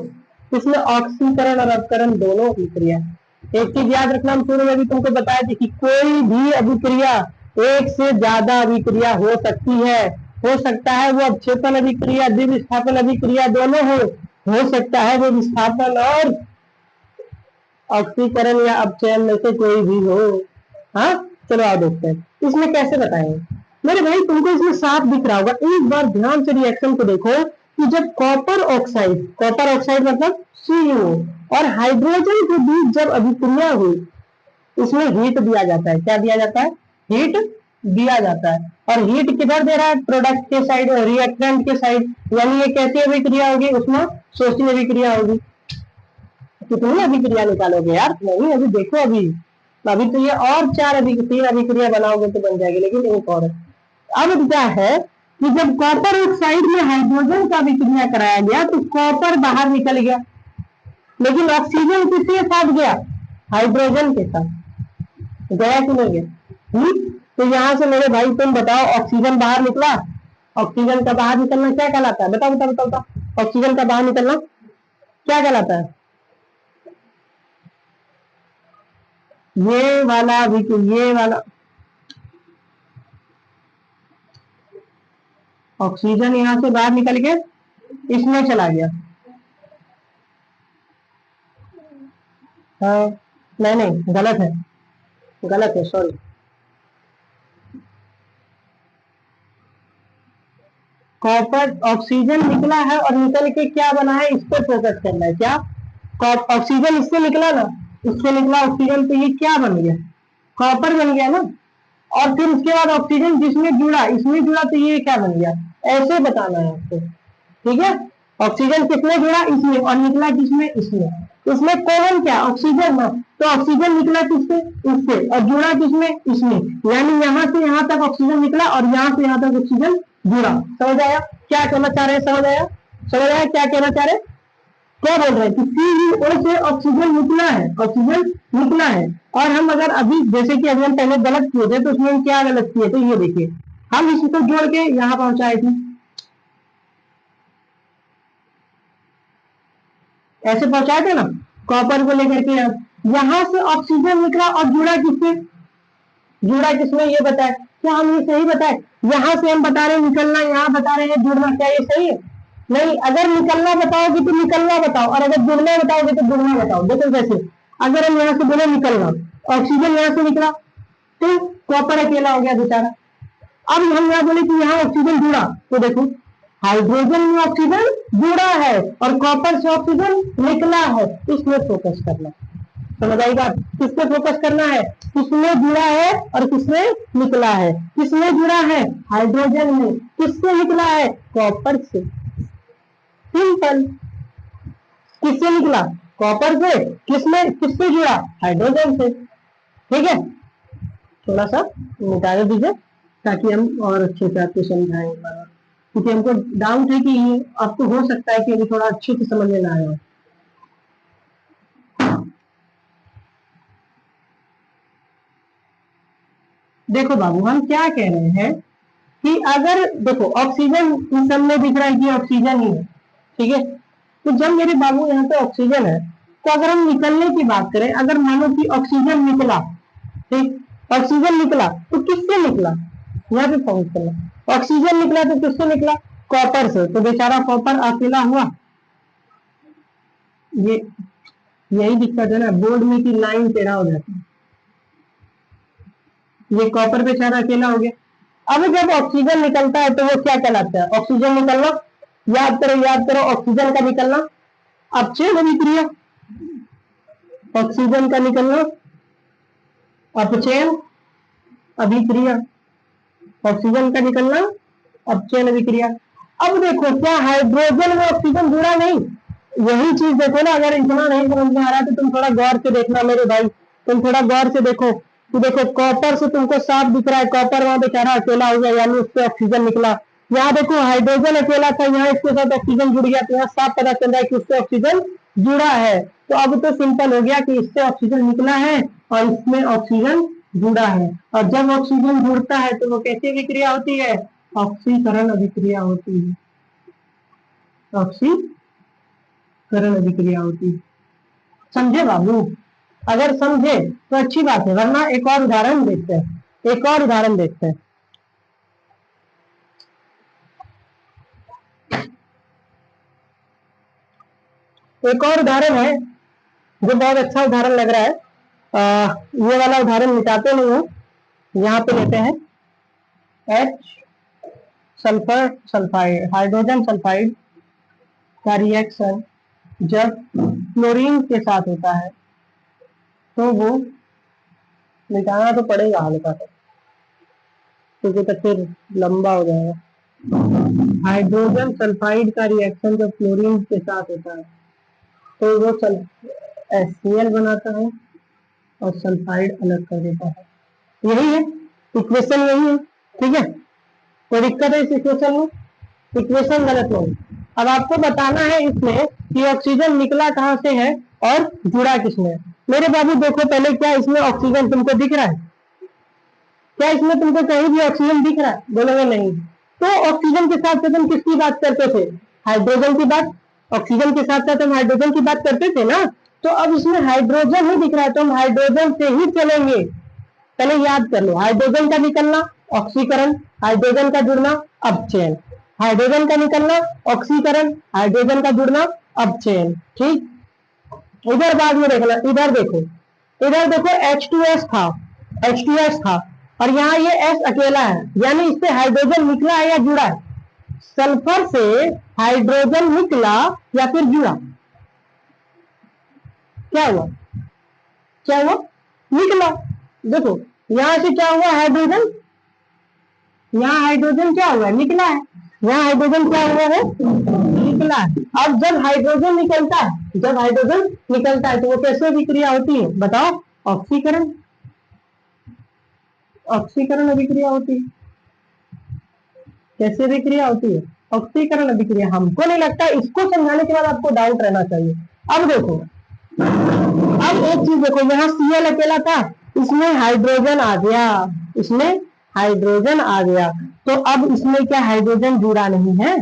इसमें ऑक्सीकरण और अपकरण दोनों की क्रिया। एक चीज याद रखना, हम शुरू में भी तुमको बताया था कि कोई भी अभिक्रिया एक से ज्यादा अभिक्रिया हो सकती है। हो सकता है वो अवक्षेपण अभिक्रिया, द्विविस्थापन अभिक्रिया दोनों हो सकता है वो विस्थापन और ऑक्सीकरण या अपचयन में से कोई भी हो। हाँ, चलो आओ देखते हैं इसमें कैसे बताएंगे। मेरे भाई तुमको इसमें साफ दिख रहा होगा, एक बार ध्यान से रिएक्शन को देखो कि जब कॉपर ऑक्साइड मतलब CuO और हाइड्रोजन के बीच जब अभिक्रिया हुई, इसमें हीट दिया जाता है। क्या दिया जाता है? हीट दिया जाता है। और हीट किधर दे रहा है? प्रोडक्ट के साइड, रिएक्टेंट के साइड। यानी ये कैसी अभिक्रिया होगी? उसमें शोषी अभिक्रिया होगी। कितनी अभिक्रिया निकालोगे यार? नहीं, अभी देखो, अभी तो ये और 3 अभिक्रिया बनाओगे तो बन जाएगी, लेकिन एक और अब क्या है कि जब कॉपर ऑक्साइड में हाइड्रोजन का अभिक्रिया कराया गया तो कॉपर बाहर निकल गया, लेकिन ऑक्सीजन किसके साथ गया? हाइड्रोजन के साथ गया कि नहीं गया? तो यहां से मेरे भाई तुम बताओ, ऑक्सीजन बाहर निकला। ऑक्सीजन का बाहर निकलना क्या कहलाता है? बताओ बताओ बताओ, ऑक्सीजन का बाहर निकलना क्या कहलाता है? ये वाला ऑक्सीजन यहां से बाहर निकल के इसमें चला गया। हाँ, नहीं नहीं, गलत है, सॉरी। कॉपर ऑक्सीजन निकला है और निकल के क्या बना है, इस पर फोकस करना है। क्या? ऑक्सीजन इससे निकला ना, इससे निकला ऑक्सीजन, तो ये क्या बन गया? कॉपर बन गया ना। और फिर उसके बाद ऑक्सीजन जिसमें जुड़ा, इसमें जुड़ा, तो ये क्या बन गया? ऐसे बताना है आपको, ठीक है। ऑक्सीजन किसमें जुड़ा? इसमें, और निकला किसमें? इसमें। इसमें कॉमन क्या? ऑक्सीजन ना, तो ऑक्सीजन निकला किससे? इससे, और जुड़ा किसमें? इसमें। यानी यहाँ से यहाँ तक ऑक्सीजन निकला और यहाँ से यहाँ तक ऑक्सीजन जुड़ा। समझ आया क्या कहना चाह रहे हैं? समझ आया क्या कहना चाह रहे हैं? क्या बोल रहे हैं कि CuO से ऑक्सीजन निकला है, ऑक्सीजन निकला है। और हम अगर अभी जैसे कि अभी हम पहले गलत किए थे, तो उसमें हम क्या गलत किए थे ये देखिए। हम इसको जोड़ के यहाँ पहुंचाए थे, ऐसे पहुंचाए थे ना, कॉपर को लेकर के। यहाँ से ऑक्सीजन निकला और जुड़ा किससे? जुड़ा किसमें ये बताए? क्या हम ये सही बताए? यहाँ से हम बता रहे हैं निकलना, यहाँ बता रहे हैं जुड़ना, क्या ये सही है? नहीं। अगर निकलना बताओगे तो निकलना बताओ, और अगर जुड़ना बताओगे तो जुड़ना बताओ। देखो कैसे, अगर हम यहाँ से बोले निकलना, ऑक्सीजन यहाँ से निकला, तो कॉपर अकेला हो गया बेचारा। अब हम यहाँ बोले कि यहाँ ऑक्सीजन जुड़ा, तो देखो हाइड्रोजन में ऑक्सीजन जुड़ा है और कॉपर से ऑक्सीजन निकला है। इसमें फोकस करना, समझ आई बात? किस पे फोकस करना है? किसमें जुड़ा है और किसमें निकला है? किसमें जुड़ा है? हाइड्रोजन में। किससे निकला है? कॉपर से। सिंपल। किससे निकला? कॉपर से। किसमें, किससे जुड़ा? हाइड्रोजन से। ठीक है, थोड़ा सा मिटा दीजिए ताकि हम और अच्छे से आपको समझाएं, क्योंकि हमको डाउट है कि ये आपको हो सकता है कि अभी थोड़ा अच्छे से समझ में ना आया हो। देखो बाबू, हम क्या कह रहे हैं कि अगर देखो ऑक्सीजन इस सब में दिख रहा है कि ऑक्सीजन ही है, ठीक है। तो जब मेरे बाबू यहाँ पे ऑक्सीजन है, तो अगर हम निकलने की बात करें, अगर मानो कि ऑक्सीजन निकला, ठीक, ऑक्सीजन निकला तो किससे निकला? यहाँ पे पहुंच करना, ऑक्सीजन निकला तो किससे निकला? कॉपर से। तो बेचारा कॉपर अकेला हुआ। ये यही दिक्कत है ना बोर्ड में, कि लाइन टेढ़ा हो जाता है। ये कॉपर बेचारा अकेला हो गया। अब जब ऑक्सीजन निकलता है तो वो क्या कहलाता है? ऑक्सीजन निकलना, याद करो ऑक्सीजन का निकलना अपचयन अभिक्रिया, ऑक्सीजन का निकलना अपचयन अभिक्रिया, ऑक्सीजन का निकलना अपचयन अभिक्रिया। अब देखो क्या हाइड्रोजन में ऑक्सीजन जुड़ा नहीं? यही चीज देखो ना, अगर इतना नहीं समझ में आ रहा तो तुम थोड़ा गौर से देखना मेरे भाई, तुम थोड़ा गौर से देखो कि देखो कॉपर से तुमको साफ दिख रहा है, कॉपर वहां बेचारा अकेला हो गया, यानी उससे ऑक्सीजन निकला। यहाँ देखो हाइड्रोजन अकेला था, यहाँ इसके साथ ऑक्सीजन जुड़ गया, तो यहाँ साफ पता चल रहा है कि उससे ऑक्सीजन जुड़ा है। तो अब तो सिंपल हो गया कि इससे ऑक्सीजन निकला है और इसमें ऑक्सीजन जुड़ा है, और जब ऑक्सीजन जुड़ता है तो वो कैसी अभिक्रिया होती है? ऑक्सीकरण अभिक्रिया होती है, ऑक्सीकरण अभिक्रिया होती है। समझे बाबू? अगर समझे तो अच्छी बात है, वरना एक और उदाहरण देखते हैं, एक और उदाहरण देखते हैं। एक और उदाहरण है जो बहुत अच्छा उदाहरण लग रहा है। ये वाला उदाहरण मिटाते नहीं हो, यहाँ पे लेते हैं H sulphur sulphide, hydrogen sulphide का रिएक्शन जब क्लोरीन के साथ होता है तो वो मिटाना तो पड़ेगा हल्का सा, क्योंकि तो फिर लंबा हो जाएगा। हाइड्रोजन सल्फाइड का रिएक्शन जब क्लोरीन के साथ होता है तो वो HCl बनाता है और सल्फाइड अलग कर देता है। यही है इक्वेशन, यही है। ठीक है, कोई दिक्कत है इस इक्वेशन में? इक्वेशन गलत नहीं। अब आपको बताना है इसमें कि ऑक्सीजन निकला कहां से है और जुड़ा किसमें। मेरे बाबू देखो पहले, क्या इसमें ऑक्सीजन तुमको दिख रहा है? क्या इसमें तुमको कहीं भी ऑक्सीजन दिख रहा है? बोलोगे नहीं। तो ऑक्सीजन के साथ साथ हम किसकी बात करते थे? हाइड्रोजन की बात। ऑक्सीजन के साथ साथ हम हाइड्रोजन की बात करते थे ना। तो अब इसमें हाइड्रोजन ही दिख रहा है तो हम हाइड्रोजन से ही चलेंगे। पहले याद कर लो, हाइड्रोजन का निकलना ऑक्सीकरण, हाइड्रोजन का जुड़ना अपचयन, हाइड्रोजन का निकलना ऑक्सीकरण, हाइड्रोजन का जुड़ना अपचयन। ठीक, इधर बाद में देखना, इधर देखो, इधर देखो H2S था, H2S था, और यहाँ ये S अकेला है, यानी इससे हाइड्रोजन निकला है या जुड़ा है? सल्फर से हाइड्रोजन निकला या फिर जुड़ा? क्या हुआ? क्या हुआ? निकला। देखो यहां से क्या हुआ? हाइड्रोजन, यहाँ हाइड्रोजन क्या हुआ? निकला है। यहाँ हाइड्रोजन क्या हुआ है? निकला है। अब जब हाइड्रोजन निकलता है, जब हाइड्रोजन निकलता है तो वो कैसे अभिक्रिया होती है बताओ? ऑक्सीकरण, ऑक्सीकरण अभिक्रिया होती है। कैसे अभिक्रिया होती है? ऑक्सीकरण अभिक्रिया। हमको नहीं लगता, इसको समझाने के बाद आपको डाउट रहना चाहिए। अब देखो, अब एक चीज देखो, यहाँ Cl अकेला था, इसमें हाइड्रोजन आ गया, इसमें हाइड्रोजन आ गया, तो अब इसमें क्या हाइड्रोजन जुड़ा नहीं है?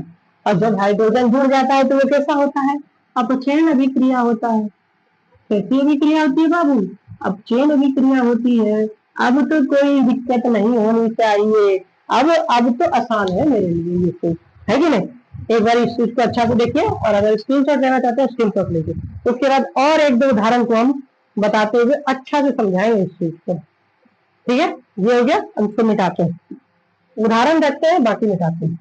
और जब हाइड्रोजन जुड़ जाता है तो वो कैसा होता है? अपचयन अभिक्रिया होता है। कैसी अभिक्रिया होती है बाबू? अपचयन अभिक्रिया होती है। अब तो कोई दिक्कत नहीं होनी चाहिए, अब तो आसान है मेरे लिए ये तो, है कि नहीं? एक बार इस चीज को अच्छा से देखिए, और अगर स्क्रीनशॉट लेना चाहते हैं स्क्रीनशॉट लीजिए। उसके बाद और एक दो उदाहरण को हम बताते हुए अच्छा से समझाएंगे इस चीज को। ठीक है, ये हो गया। अब इसको मिटाते हैं, उदाहरण देखते हैं, बाकी मिटाते हैं।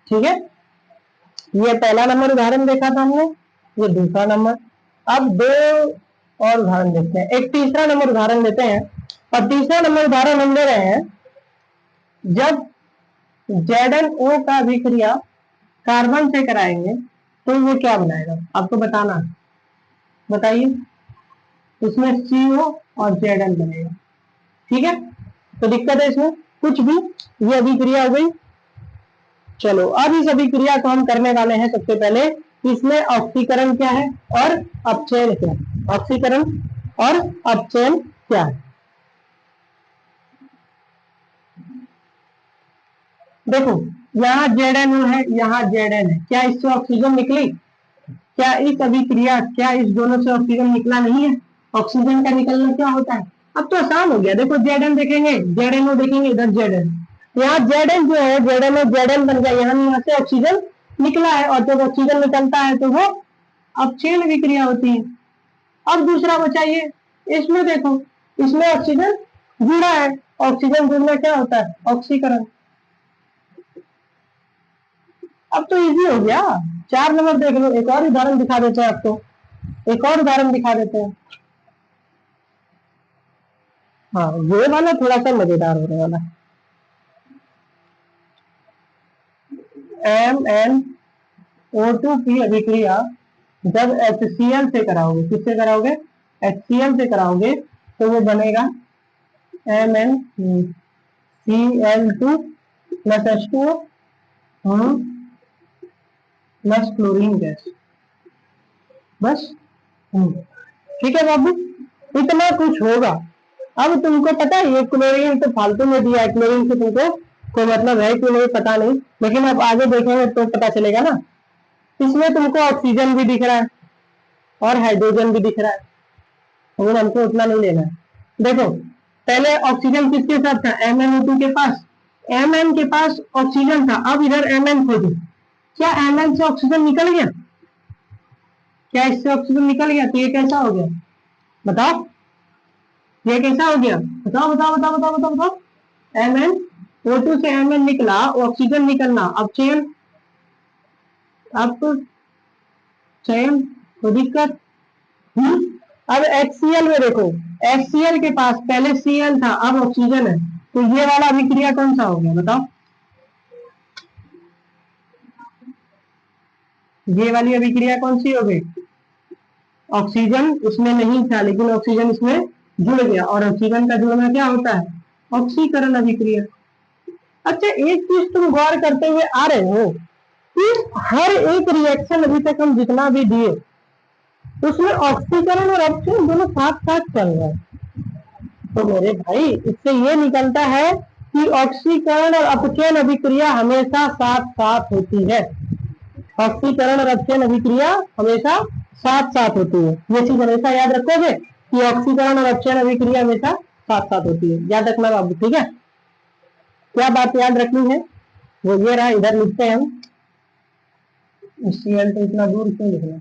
ठीक है, ये पहला नंबर उदाहरण देखा था हमने, ये दूसरा नंबर। अब दो और उदाहरण देखते हैं, एक तीसरा नंबर उदाहरण लेते हैं। और तीसरा नंबर उदाहरण हम ले रहे हैं, जब ZnO का अभिक्रिया कार्बन से कराएंगे तो वो क्या बनाएगा? आपको बताना है, बताइए। इसमें CO और Zn बनेगा। ठीक है, तो दिक्कत है इसमें कुछ भी? ये अभिक्रिया हो गई। चलो अब इस अभिक्रिया को हम करने वाले हैं। सबसे पहले इसमें ऑक्सीकरण क्या है और अपचयन क्या है? ऑक्सीकरण और अपचयन क्या है? देखो यहाँ ZnO है, यहाँ Zn है, क्या इससे ऑक्सीजन निकली? क्या इस अभिक्रिया, क्या इस दोनों से ऑक्सीजन निकला नहीं है? ऑक्सीजन का निकलना क्या होता है? अब तो आसान हो गया, देखो Zn देखेंगे, ZnO देखेंगे, इधर Zn, यहाँ Zn जो है ZnO Zn बन गया, यहाँ से ऑक्सीजन निकला है, और जब ऑक्सीजन निकलता है तो वो अपचयन अभिक्रिया होती है। अब दूसरा बचा ये, इसमें देखो, इसमें ऑक्सीजन जुड़ा है, ऑक्सीजन जुड़ना क्या होता है? ऑक्सीकरण। अब तो इजी हो गया। 4 नंबर देख लो, एक और उदाहरण दिखा देते हैं आपको, एक और उदाहरण दिखा देते हैं। हाँ, ये वाला थोड़ा सा मजेदार होने वाला है। MnO2 की अभिक्रिया जब HCl से कराओगे, किससे कराओगे? HCl से कराओगे तो वो बनेगा MnCl2 plus H2O plus chlorine gas. बस ठीक है बाबू, इतना कुछ होगा। अब तुमको पता है ये क्लोरीन तो फालतू में दिया है, क्लोरीन से तुमको कोई मतलब है कि नहीं पता नहीं, लेकिन अब आगे देखेंगे तो पता चलेगा ना। इसमें तुमको ऑक्सीजन भी दिख रहा है और हाइड्रोजन भी दिख रहा है, लेकिन हमको उतना नहीं लेना है। देखो पहले ऑक्सीजन किसके साथ था? MnO2 के पास, Mn के पास ऑक्सीजन था, अब इधर Mn खोजो, क्या Mn से ऑक्सीजन निकल गया? क्या इससे ऑक्सीजन निकल गया? तो ये कैसा हो गया बताओ, ये कैसा हो गया? बताओ बताओ बताओ बताओ बताओ बताओ। MnO2 से Mn निकला, ऑक्सीजन निकलना, अब चयन, अब तो चयन कोई दिक्कत। अब HCl में देखो, HCl के पास पहले Cl था, अब ऑक्सीजन है, तो ये वाला अभिक्रिया कौन सा हो गया बताओ? ये वाली अभिक्रिया कौन सी हो गई? ऑक्सीजन इसमें नहीं था, लेकिन ऑक्सीजन इसमें जुड़ गया, और ऑक्सीजन का जुड़ना क्या होता है? ऑक्सीकरण अभिक्रिया। अच्छा, एक चीज तुम गौर करते हुए आ रहे हो कि हर एक रिएक्शन अभी तक हम जितना भी दिए, उसमें ऑक्सीकरण और अपचयन दोनों साथ साथ चल रहा है। तो मेरे भाई इससे ये निकलता है कि ऑक्सीकरण और अपचयन अभिक्रिया हमेशा साथ साथ होती है। ऑक्सीकरण और अपचयन अभिक्रिया हमेशा साथ साथ होती है, ये चीज हमेशा याद रखोगे कि ऑक्सीकरण और अपचयन अभिक्रिया हमेशा साथ साथ होती है, याद रखना बाबू, ठीक है? क्या बात याद रखनी है वो ये रहा, इधर लिखते हैं हम, Cl तो इतना दूर क्यों लिखना?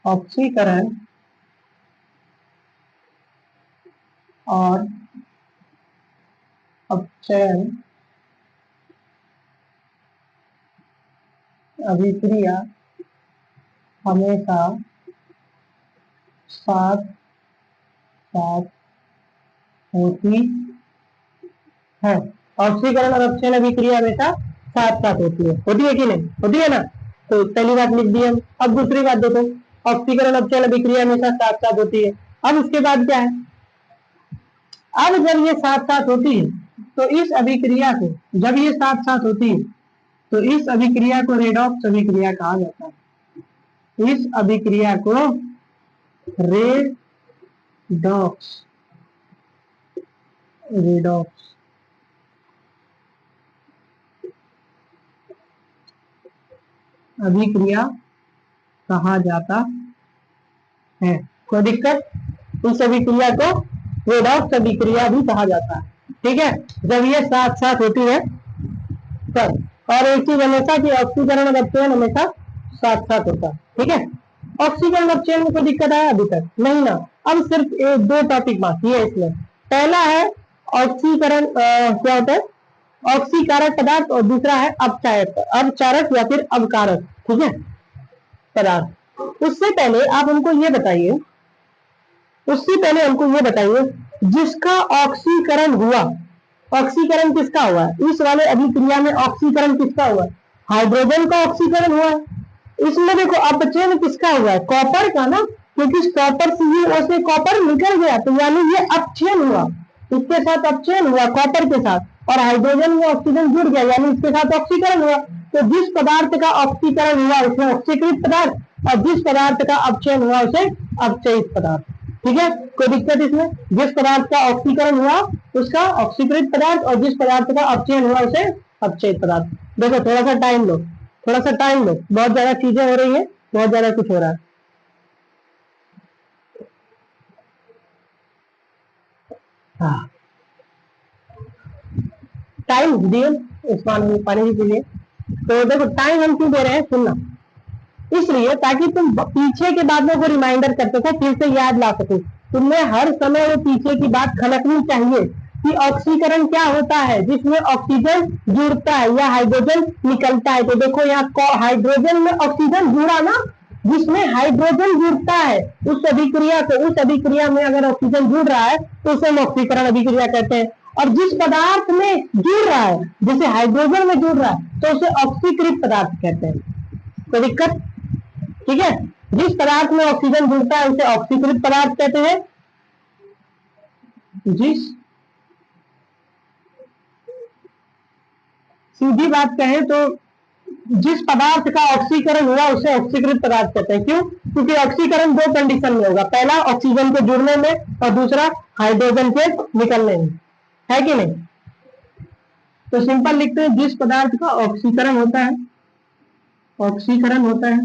ऑक्सीकरण और अपचयन अभिक्रिया हमेशा साथ साथ होती है। ऑक्सीकरण और अपचयन अभिक्रिया हमेशा साथ साथ होती है कि नहीं? होती है ना? तो पहली बात लिख दी हम। अब दूसरी बात देखो, ऑक्सीकरण अपचयन अभिक्रिया हमेशा साथ साथ होती है। अब उसके बाद क्या है? अब जब ये साथ साथ होती है तो इस अभिक्रिया को, जब ये साथ साथ होती है तो इस अभिक्रिया को रेडॉक्स अभिक्रिया कहा जाता है। इस अभिक्रिया को रेडॉक्स रेडॉक्स अभिक्रिया कहा जाता है। कोई दिक्कत? इस अभिक्रिया को रेडॉक्स अभिक्रिया भी कहा जाता है, ठीक है, जब ये साथ साथ होती है तब। और एक चीज हमेशा की ऑक्सीकरण और अपचयन हमेशा साथ साथ होता है, ठीक है? ऑक्सीकरण और अपचयन में कोई दिक्कत आया अभी तक? नहीं ना। अब सिर्फ दो टॉपिक बाकी है इसमें। पहला है ऑक्सीकरण, क्या होता है? ऑक्सीकारक पदार्थ, और दूसरा है अपचारक या फिर अवकारक, ठीक है, पदार्थ। उससे पहले आप हमको ये बताइए, जिसका ऑक्सीकरण हुआ, ऑक्सीकरण किसका हुआ? इस वाले अभिक्रिया में ऑक्सीकरण किसका हुआ? हाइड्रोजन का ऑक्सीकरण हुआ। इसमें देखो अपचयन किसका हुआ है? कॉपर का ना, क्योंकि कॉपर से कॉपर निकल गया, तो यानी ये अपचयन हुआ, इसके साथ अपचयन हुआ कॉपर के साथ, और हाइड्रोजन में ऑक्सीजन जुड़ गया, यानी इसके साथ ऑक्सीकरण हुआ। तो जिस पदार्थ का ऑक्सीकरण हुआ उसमें ऑक्सीकृत पदार्थ, और जिस पदार्थ का अपचयन हुआ उसे अपचयित पदार्थ। ठीक है, कोई दिक्कत इसमें? जिस पदार्थ का ऑक्सीकरण हुआ उसका ऑक्सीकृत पदार्थ, और जिस पदार्थ का अपचयन हुआ उसे अपचयित पदार्थ। देखो थोड़ा सा टाइम लो, थोड़ा सा टाइम लो, बहुत ज्यादा चीजें हो रही है, बहुत ज्यादा कुछ हो रहा है। हाँ, टाइम दिए इस पानी भी पीजिए। तो देखो टाइम हम क्यों दे रहे हैं, सुनना, इसलिए ताकि तुम पीछे के बातों को रिमाइंडर कर सको, फिर से याद ला सको। तुम्हें हर समय वो पीछे की बात खनकनी चाहिए कि ऑक्सीकरण क्या होता है, जिसमें ऑक्सीजन जुड़ता है या हाइड्रोजन निकलता है। तो देखो यहाँ हाइड्रोजन में ऑक्सीजन जुड़ा ना, जिसमें हाइड्रोजन जुड़ता है उस अभिक्रिया को, उस अभिक्रिया में अगर ऑक्सीजन जुड़ रहा है तो उसे हम ऑक्सीकरण अभिक्रिया कहते हैं। और जिस पदार्थ में जुड़ रहा है, जैसे हाइड्रोजन में जुड़ रहा है, तो उसे ऑक्सीकृत पदार्थ कहते हैं। कोई दिक्कत? ठीक है, जिस पदार्थ में ऑक्सीजन जुड़ता है उसे ऑक्सीकृत पदार्थ कहते हैं। जिस, सीधी बात कहें तो जिस पदार्थ का ऑक्सीकरण हुआ उसे ऑक्सीकृत पदार्थ कहते हैं। क्यों? क्योंकि ऑक्सीकरण दो कंडीशन में होगा, पहला ऑक्सीजन के जुड़ने में और दूसरा हाइड्रोजन के निकलने में, है कि नहीं? तो सिंपल लिखते हैं, जिस पदार्थ का ऑक्सीकरण होता है, ऑक्सीकरण होता है,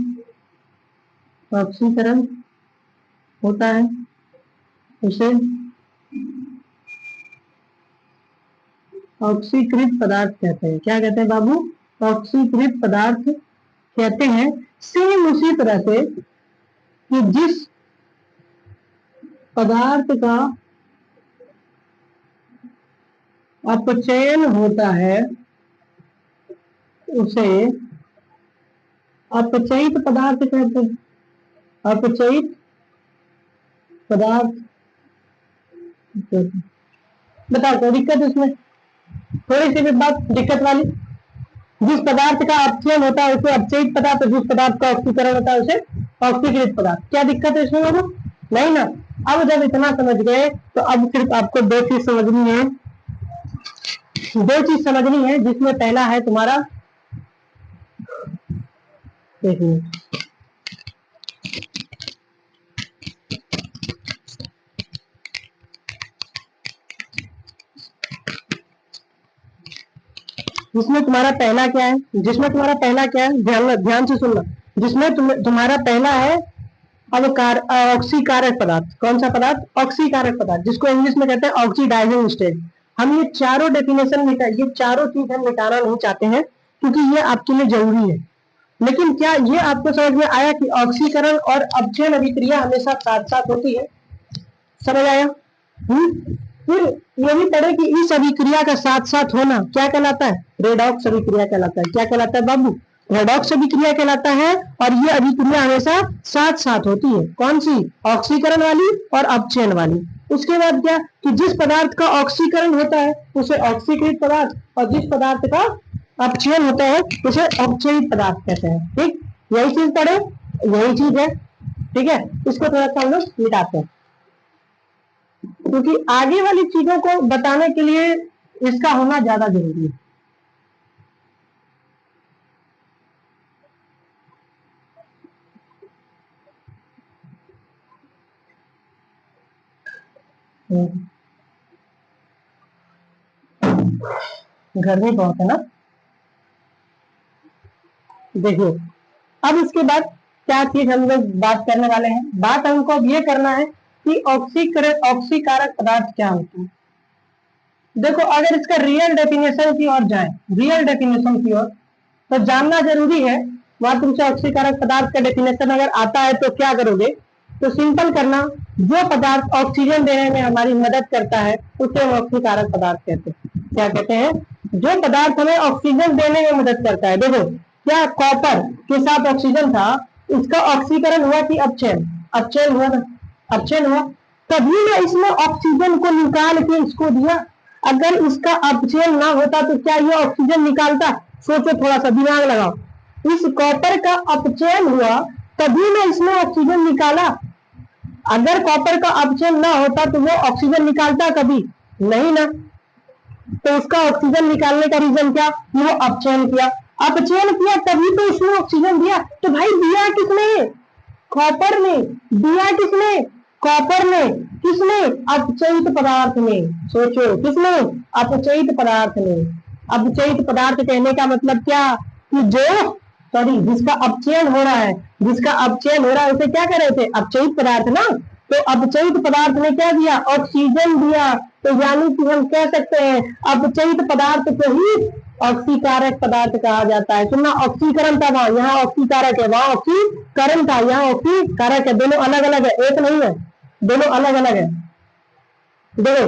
ऑक्सीकरण होता है उसे ऑक्सीकृत पदार्थ कहते हैं। क्या कहते हैं बाबू? ऑक्सीकृत पदार्थ कहते हैं। सेम उसी तरह से कि जिस पदार्थ का अपचयन होता है उसे अपचयित पदार्थ कहते हैं। अपचयित पदार्थ, बताओ कोई दिक्कत इसमें? थोड़ी सी भी बात दिक्कत वाली? जिस पदार्थ का अपचयन होता है उसे अपचयित पदार्थ, जिस पदार्थ का ऑक्सीकरण होता है उसे ऑक्सीकृत पदार्थ। क्या दिक्कत है इसमें बाबू? नहीं ना? अब जब इतना समझ गए तो अब सिर्फ आपको दो चीज समझनी है, दो चीज समझनी है, जिसमें पहला है तुम्हारा, एक मिनट, जिसमें तुम्हारा पहला क्या है, जिसमें तुम्हारा पहला क्या है, ध्यान से सुनना। जिसमें तुम्हारा पहला है ऑक्सीकारक पदार्थ। कौन सा पदार्थ? ऑक्सीकारक पदार्थ, जिसको इंग्लिश में कहते हैं ऑक्सीडाइजिंग स्टेट। हम ये चारों डेफिनेशन ये चारों चीज हम मिटाना नहीं चाहते हैं, क्योंकि ये आपके लिए जरूरी है। लेकिन क्या ये आपको समझ में आया कि ऑक्सीकरण और अपचयन अभिक्रिया हमेशा साथ साथ होती है? समझ आया? फिर ये भी पढ़े कि इस अभिक्रिया का साथ साथ होना क्या कहलाता है? रेडॉक्स अभिक्रिया कहलाता है। क्या कहलाता है बाबू? रेडॉक्स अभिक्रिया कहलाता है। और ये अभिक्रिया हमेशा साथ साथ होती है। कौन सी? ऑक्सीकरण वाली और अपचयन वाली। उसके बाद क्या कि जिस पदार्थ का ऑक्सीकरण होता है उसे ऑक्सीकृत पदार्थ, और जिस पदार्थ का अपचयन होता है उसे अपचयित पदार्थ कहते हैं। ठीक, यही चीज पढ़े, यही चीज है। ठीक है, इसको थोड़ा सा हम लोग मिटाते हैं, क्योंकि आगे वाली चीजों को बताने के लिए इसका होना ज्यादा जरूरी है। गर्मी बहुत है ना? देखिए, अब इसके बाद क्या चीज हम लोग बात करने वाले हैं। बात हमको अब ये करना है कि ऑक्सीकारक पदार्थ क्या होता है। देखो, अगर इसका रियल डेफिनेशन की ओर जाए, रियल डेफिनेशन की ओर, तो जानना जरूरी है। वहां तुमसे ऑक्सीकारक पदार्थ का डेफिनेशन अगर आता है तो क्या करोगे? तो सिंपल करना, जो पदार्थ ऑक्सीजन देने में हमारी मदद करता है उसे हम ऑक्सीकारक पदार्थ कहते हैं। क्या कहते हैं? जो पदार्थ हमें ऑक्सीजन देने में मदद करता है। देखो, क्या कॉपर के साथ ऑक्सीजन था, उसका ऑक्सीकरण हुआ कि अपचयन? अपचयन हुआ ना? अपचयन हुआ, तभी ना इसमें ऑक्सीजन को निकाल के इसको दिया। अगर इसका अपचयन ना होता तो क्या ये ऑक्सीजन निकालता? सोचो, थोड़ा सा दिमाग लगाओ। इस कॉपर का अपचयन हुआ तभी ना इसने ऑक्सीजन निकाला। अगर कॉपर का अपचयन ना होता तो वो ऑक्सीजन निकालता कभी नहीं ना। तो उसका ऑक्सीजन निकालने का रीजन क्या? वो अपचयन किया। अपचयन किया तभी तो उसने ऑक्सीजन दिया। तो भाई दिया किसने? कॉपर ने। दिया किसने? कॉपर में, किसमें, अपचयित पदार्थ में। सोचो किसमें, अपचयित पदार्थ में। अपचयित पदार्थ कहने का मतलब क्या, कि जो सॉरी जिसका अपचयन हो रहा है, जिसका अपचयन हो रहा है उसे क्या कह रहे थे, अपचयित पदार्थ ना। तो अपचयित पदार्थ ने क्या दिया, ऑक्सीजन दिया। तो यानी कि हम कह सकते हैं अपचयित पदार्थ को ही ऑक्सीकारक पदार्थ कहा जाता है। सुनना, ऑक्सीकरण था वहां, यहाँ ऑक्सीकारक है, वहां ऑक्सीकरण था, यहाँ ऑक्सीकारक है। दोनों अलग अलग है, एक नहीं है, दोनों अलग अलग है। देखो,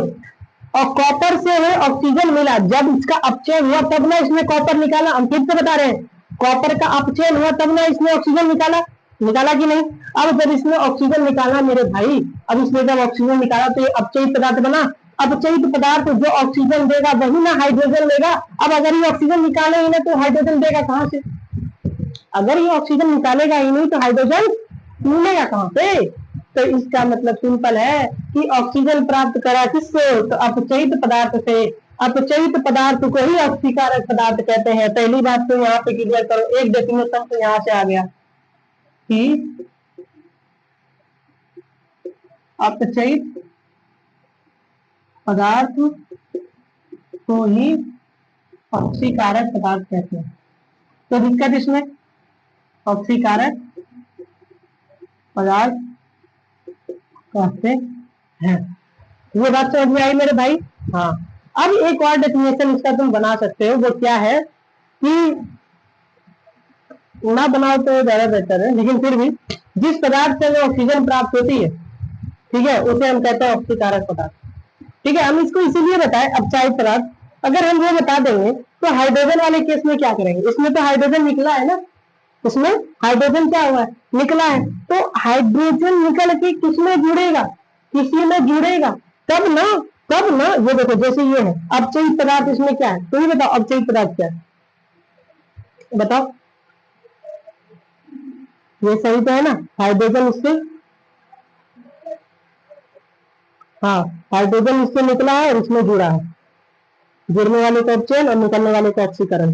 और कॉपर से है ऑक्सीजन मिला, जब इसका अपचयन हुआ तब ना इसने कॉपर निकाला। हम फिर से बता रहे हैं, कॉपर का अपचयन हुआ तब ना इसने ऑक्सीजन निकाला, निकाला कि नहीं। अब जब इसने ऑक्सीजन निकाला मेरे भाई, अब इसने जब ऑक्सीजन निकाला तो ये अपचयित पदार्थ बना। अपचयित पदार्थ जो ऑक्सीजन देगा वही ना हाइड्रोजन लेगा। अब अगर ये ऑक्सीजन निकाले ही ना तो हाइड्रोजन देगा कहां से, अगर ये ऑक्सीजन निकालेगा ही नहीं तो हाइड्रोजन मिलेगा कहां से। तो इसका मतलब सिंपल है कि ऑक्सीजन प्राप्त करा किससे, तो अपचयित पदार्थ से। अपचयित पदार्थ को ही ऑक्सीकारक पदार्थ कहते हैं। पहली बात तो यहाँ पे क्लियर करो, एक डेफिनेशन तो यहाँ से आ गया कि अपचयित पदार्थ को ही ऑक्सीकारक पदार्थ कहते हैं। तो दिक्कत इसमें, ऑक्सीकारक पदार्थ कहते हैं। ये बात समझ में आई मेरे भाई। हाँ, अब एक और डेफिनेशन इसका तुम बना सकते हो, वो क्या है कि ना बनाओ तो ज्यादा बेहतर है, लेकिन फिर भी जिस पदार्थ से ऑक्सीजन प्राप्त होती है, ठीक है, उसे हम कहते हैं ऑक्सीकारक पदार्थ। ठीक है, हम इसको इसीलिए बताएं अपचयित पदार्थ। अगर हम ये बता देंगे तो हाइड्रोजन वाले केस में क्या करेंगे, इसमें तो हाइड्रोजन निकला है ना, उसमें हाइड्रोजन क्या हुआ है, निकला है। तो हाइड्रोजन निकल के किसमें जुड़ेगा, किसी में जुड़ेगा, तब ना, तब ना। ये देखो जैसे ये है अपचयित पदार्थ, इसमें क्या है, तुम बताओ अपचयित पदार्थ क्या है, बताओ। ये सही तो है ना, हाइड्रोजन इससे, हाँ हाइड्रोजन इससे निकला है और इसमें जुड़ा है, जुड़ने वाले का अपचयन और निकलने वाले का ऑक्सीकरण।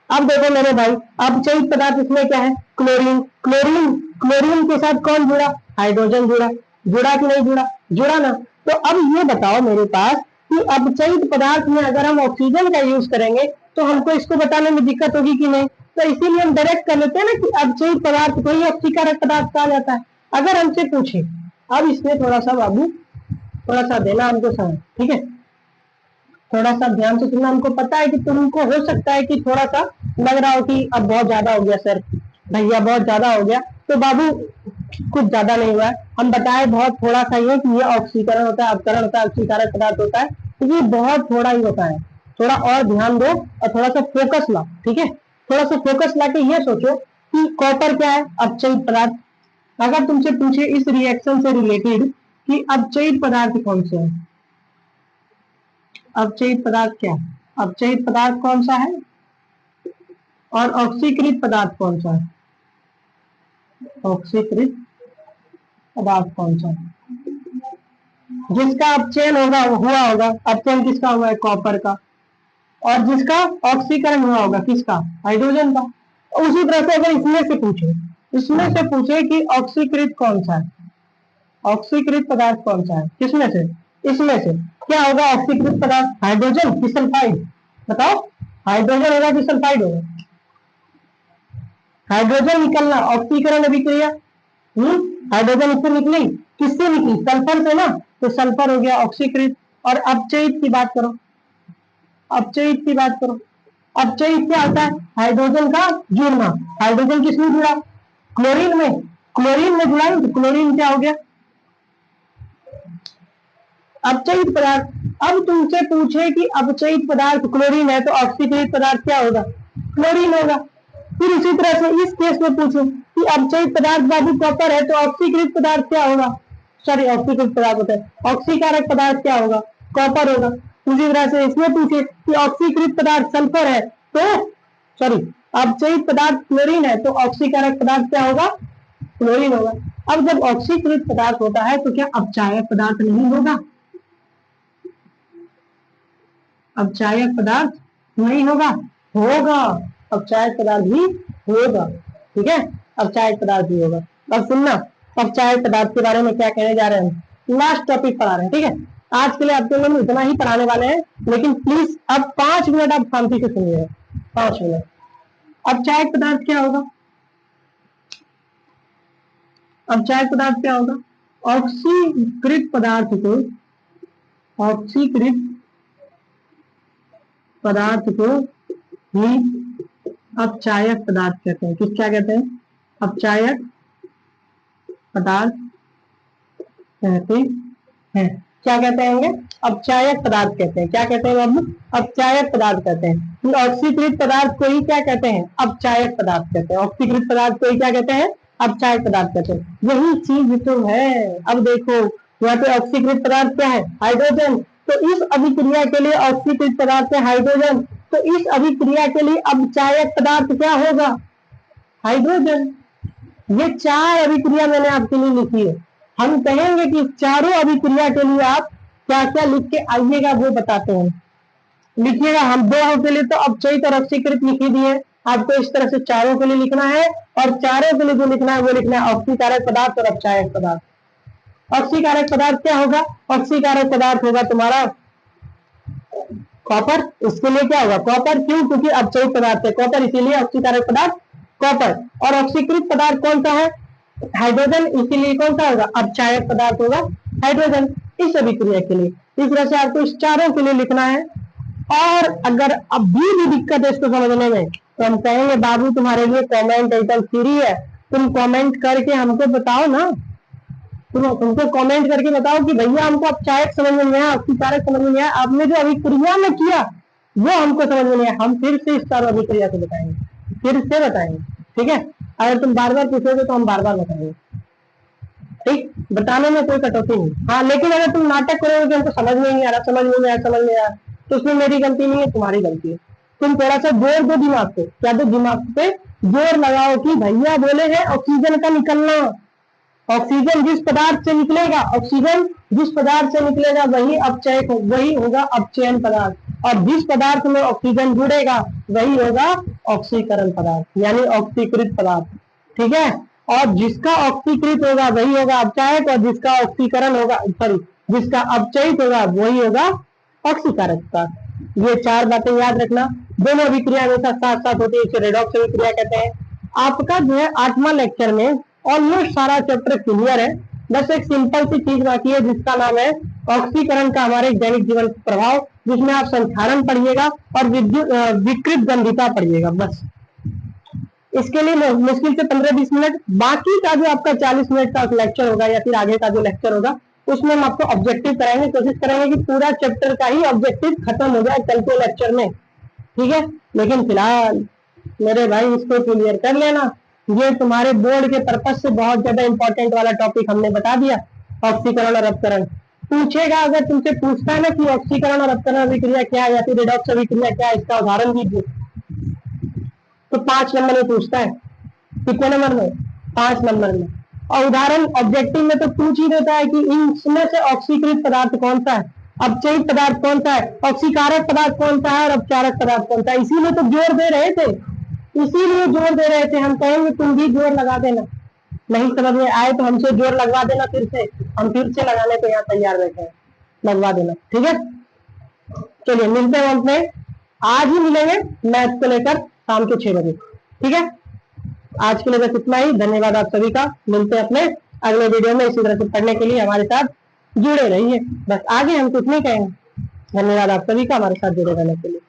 अब देखो मेरे भाई, अपचयित पदार्थ इसमें क्या है, क्लोरीन। क्लोरीन, क्लोरीन के साथ कौन जुड़ा, हाइड्रोजन जुड़ा। जुड़ा कि नहीं जुड़ा, जुड़ा ना। तो अब ये बताओ मेरे पास कि अपचयित पदार्थ में अगर हम ऑक्सीजन का यूज करेंगे तो हमको इसको बताने में दिक्कत होगी कि नहीं। तो इसीलिए हम डायरेक्ट कर लेते हैं ना कि अपचयित पदार्थ को ही ऑक्सीकारक पदार्थ कहा जाता है। अगर हमसे पूछे, अब इसमें थोड़ा सा बाबू, थोड़ा सा देना हमको समझ, ठीक है, थोड़ा सा ध्यान से सुनना। हमको पता है कि तुमको हो सकता है कि थोड़ा सा लग रहा हो कि अब बहुत ज्यादा हो गया सर, भैया बहुत ज्यादा हो गया। तो बाबू कुछ ज्यादा नहीं हुआ है, हम बताए बहुत थोड़ा सा ही है कि ये ऑक्सीकरण होता है, अपकरण होता है, ऑक्सीकारक पदार्थ होता है। तो ये बहुत थोड़ा ही होता है, थोड़ा और ध्यान दो और थोड़ा सा फोकस ला, ठीक है। थोड़ा सा फोकस ला के ये सोचो कि कॉपर क्या है, अपचयित पदार्थ। अगर तुमसे पूछे इस रिएक्शन से रिलेटेड कि अपचयित पदार्थ कौन से है, अपचयित पदार्थ क्या है, अपचयित पदार्थ कौन सा है और ऑक्सीकृत पदार्थ कौन सा है, ऑक्सीकृत पदार्थ कौन सा है। जिसका अपचयन होगा हुआ होगा, अपचयन किसका हुआ है, कॉपर का, और जिसका ऑक्सीकरण हुआ होगा किसका, हाइड्रोजन का। उसी तरह से अगर इसमें से पूछे, इसमें से पूछे कि ऑक्सीकृत कौन सा है, ऑक्सीकृत पदार्थ कौन सा है, किसमें से, इसमें से क्या होगा ऑक्सीकृत पदार्थ, हाइड्रोजन कि सल्फाइड, बताओ हाइड्रोजन होगा कि सल्फाइड होगा। हाइड्रोजन निकलना, ऑक्सीकरण अभिक्रिया, हाइड्रोजन इससे निकली, किससे निकली, सल्फर से ना, तो सल्फर हो गया ऑक्सीकृत। और अपचयित की बात करो, अपचयित की बात करो, अपचयित क्या होता है, हाइड्रोजन का जुड़ना। हाइड्रोजन किसमें जुड़ा, क्लोरीन में, क्लोरीन में जुड़ा, तो क्लोरीन क्या हो गया, अपचयित पदार्थ। अब तुमसे पूछे कि अपचयित पदार्थ क्लोरीन है तो ऑक्सीकृत पदार्थ क्या होगा, क्लोरीन होगा। फिर इसी तरह से इस केस में पूछे कि अपचयित पदार्थ बाबू कॉपर है तो ऑक्सीकृत पदार्थ क्या होगा, सॉरी ऑक्सीकृत पदार्थ होता है, ऑक्सीकारक पदार्थ क्या होगा, कॉपर होगा। इसी तरह से इसमें पूछे कि ऑक्सीकृत पदार्थ सल्फर है तो सॉरी अपचयित पदार्थ क्लोरीन है तो ऑक्सीकारक पदार्थ क्या होगा, क्लोरीन होगा। अब जब ऑक्सीकृत पदार्थ होता है तो क्या अपचायक पदार्थ नहीं होगा, अपचायक पदार्थ नहीं होगा, होगा, अपचायक पदार्थ भी होगा, ठीक है, अपचायक पदार्थ भी होगा। अब सुनना, अपचायक पदार्थ के बारे में क्या कहने जा रहे हैं, लास्ट टॉपिक पढ़ा रहे हैं। ठीक है, आज के लिए आपके लोग इतना ही पढ़ाने वाले हैं, लेकिन प्लीज अब 5 मिनट आप शांति से सुनिए, 5 मिनट। अपचायक पदार्थ क्या होगा, अपचायक पदार्थ क्या होगा, ऑक्सीकृत पदार्थ को, ऑक्सीकृत पदार्थ को ही अपचायक पदार्थ कहते हैं। किस क्या कहते हैं, अपचायक पदार्थ कहते हैं। क्या कहते हैं, अपचायक पदार्थ कहते हैं। क्या कहते हैं बाबू, अपचायक पदार्थ कहते हैं। ऑक्सीकृत पदार्थ को ही क्या कहते हैं, अपचायक पदार्थ कहते हैं। ऑक्सीकृत पदार्थ को ही क्या कहते हैं, अपचायक पदार्थ कहते हैं। यही चीज तो है। अब देखो यहाँ पे ऑक्सीकृत पदार्थ क्या है, हाइड्रोजन। तो इस अभिक्रिया के लिए ऑक्सीकृत पदार्थ है हाइड्रोजन, तो इस अभिक्रिया के लिए अपचायक पदार्थ क्या होगा, हाइड्रोजन। ये 4 अभिक्रिया मैंने आपके लिए लिखी है। हम कहेंगे कि चारों अभिक्रिया के लिए आप क्या क्या लिख के आइएगा वो बताते हैं, लिखिएगा। हम 2 के लिए तो अपचयित और ऑक्सीकृत लिख ही दिए, आपको इस तरह से चारों के लिए लिखना है, और चारों के लिए जो लिखना है वो लिखना है ऑक्सीकारक पदार्थ और अपचायक पदार्थ। ऑक्सीकारक पदार्थ क्या होगा, ऑक्सीकारक पदार्थ होगा तुम्हारा कॉपर। इसके लिए क्या होगा, कॉपर। क्यों, क्योंकि अपचयित पदार्थ है कॉपर, इसीलिए ऑक्सीकारक पदार्थ कॉपर। और ऑक्सीकृत पदार्थ कौन सा है, हाइड्रोजन, इसीलिए कौन सा होगा, अपचायक पदार्थ होगा हाइड्रोजन। इस अभिक्रिया के लिए इस तरह से आपको इस चारों के लिए लिखना है। और अगर अभी भी दिक्कत है इसको समझने में, तो हम कहेंगे बाबू तुम्हारे लिए कमेंट एकदम फ्री है, तुम कमेंट करके हमको बताओ ना, तुमको कमेंट करके बताओ कि भैया हमको अपचायक समझ में नहीं आया, अपचायक समझ में नहीं आया, आपने जो अभिक्रिया में किया वो हमको समझ में नहीं आया। हम फिर से इस चारों अभिक्रिया को बताएंगे, फिर से बताएंगे। ठीक है, अगर तुम बार बार पूछोगे तो हम बार बार बताएंगे। ठीक, बताने में कोई कटौती नहीं। हाँ, लेकिन अगर तुम नाटक करोगे कि हमको समझ में नहीं आ रहा, समझ में नहीं आया, समझ में आया, तो उसमें मेरी गलती नहीं है, तुम्हारी गलती है। तुम थोड़ा सा जोर दो दिमाग पे, क्या दो, दिमाग पे जोर लगाओ कि भैया बोले हैं ऑक्सीजन का निकलना, ऑक्सीजन जिस पदार्थ से निकलेगा, ऑक्सीजन जिस पदार्थ से निकलेगा वही अपचयक, वही होगा अपचयन पदार्थ, और जिस पदार्थ में ऑक्सीजन जुड़ेगा वही होगा ऑक्सीकरण पदार्थ, यानी ऑक्सीकृत पदार्थ। ठीक है, और जिसका ऑक्सीकृत होगा वही होगा अपचायक, और जिसका ऑक्सीकरण होगा, सॉरी, जिसका अपचयित होगा वही होगा ऑक्सीकारक पदार्थ। ये 4 बातें याद रखना। दोनों अभिक्रिया हमेशा साथ साथ होती है, इसे रेडॉक्स अभिक्रिया कहते हैं। आपका जो है 8वां लेक्चर में ऑलमोस्ट सारा चैप्टर क्लियर है, बस एक सिंपल सी चीज बाकी है जिसका नाम है ऑक्सीकरण का हमारे दैनिक जीवन पर प्रभाव, जिसमें आप संधारण पढ़िएगा और विकृत गंधिता पढ़िएगा। बस इसके लिए मुश्किल से 15-20 मिनट, बाकी का जो आपका 40 मिनट का लेक्चर होगा या फिर आगे का जो लेक्चर होगा उसमें हम आपको ऑब्जेक्टिव कराएंगे, कोशिश करेंगे कि पूरा चैप्टर का ही ऑब्जेक्टिव खत्म हो जाए कल के लेक्चर में। ठीक है, लेकिन फिलहाल मेरे भाई इसको क्लियर कर लेना, ये तुम्हारे बोर्ड के पर्पज से बहुत ज्यादा इंपॉर्टेंट वाला टॉपिक हमने बता दिया, ऑक्सीकरण और अपकरण। पूछेगा, अगर तुमसे पूछता है ना कि ऑक्सीकरण और अपकरण अभिक्रिया क्या है या फिर रेडॉक्स अभिक्रिया क्या है, इसका उदाहरण दीजिए, तो 5 नंबर में पूछता है। कितने नंबर में, 5 नंबर में। और उदाहरण ऑब्जेक्टिव में तो पूछ ही देता है कि इनमें से ऑक्सीकृत पदार्थ कौन सा है, अपचयित पदार्थ कौन सा है, ऑक्सीकारक पदार्थ कौन सा है और अपचारक पदार्थ कौन सा है। इसीलिए तो जोर दे रहे थे, इसीलिए जोर दे रहे थे। हम कहेंगे तुम भी जोर लगा देना, नहीं समझ में आए तो हमसे जोर लगवा देना, फिर से हम फिर से लगाने को यहाँ तैयार बैठे हैं, लगवा देना। ठीक है, चलिए मिलते हैं अंत में, आज ही मिलेंगे मैथ को लेकर शाम के 6 बजे। ठीक है, आज के लिए बस इतना ही। धन्यवाद आप सभी का, मिलते हैं अपने अगले वीडियो में। इसी तरह से पढ़ने के लिए हमारे साथ जुड़े रहिए, बस आगे हम कुछ नहीं कहेंगे। धन्यवाद आप सभी का हमारे साथ जुड़े रहने के लिए।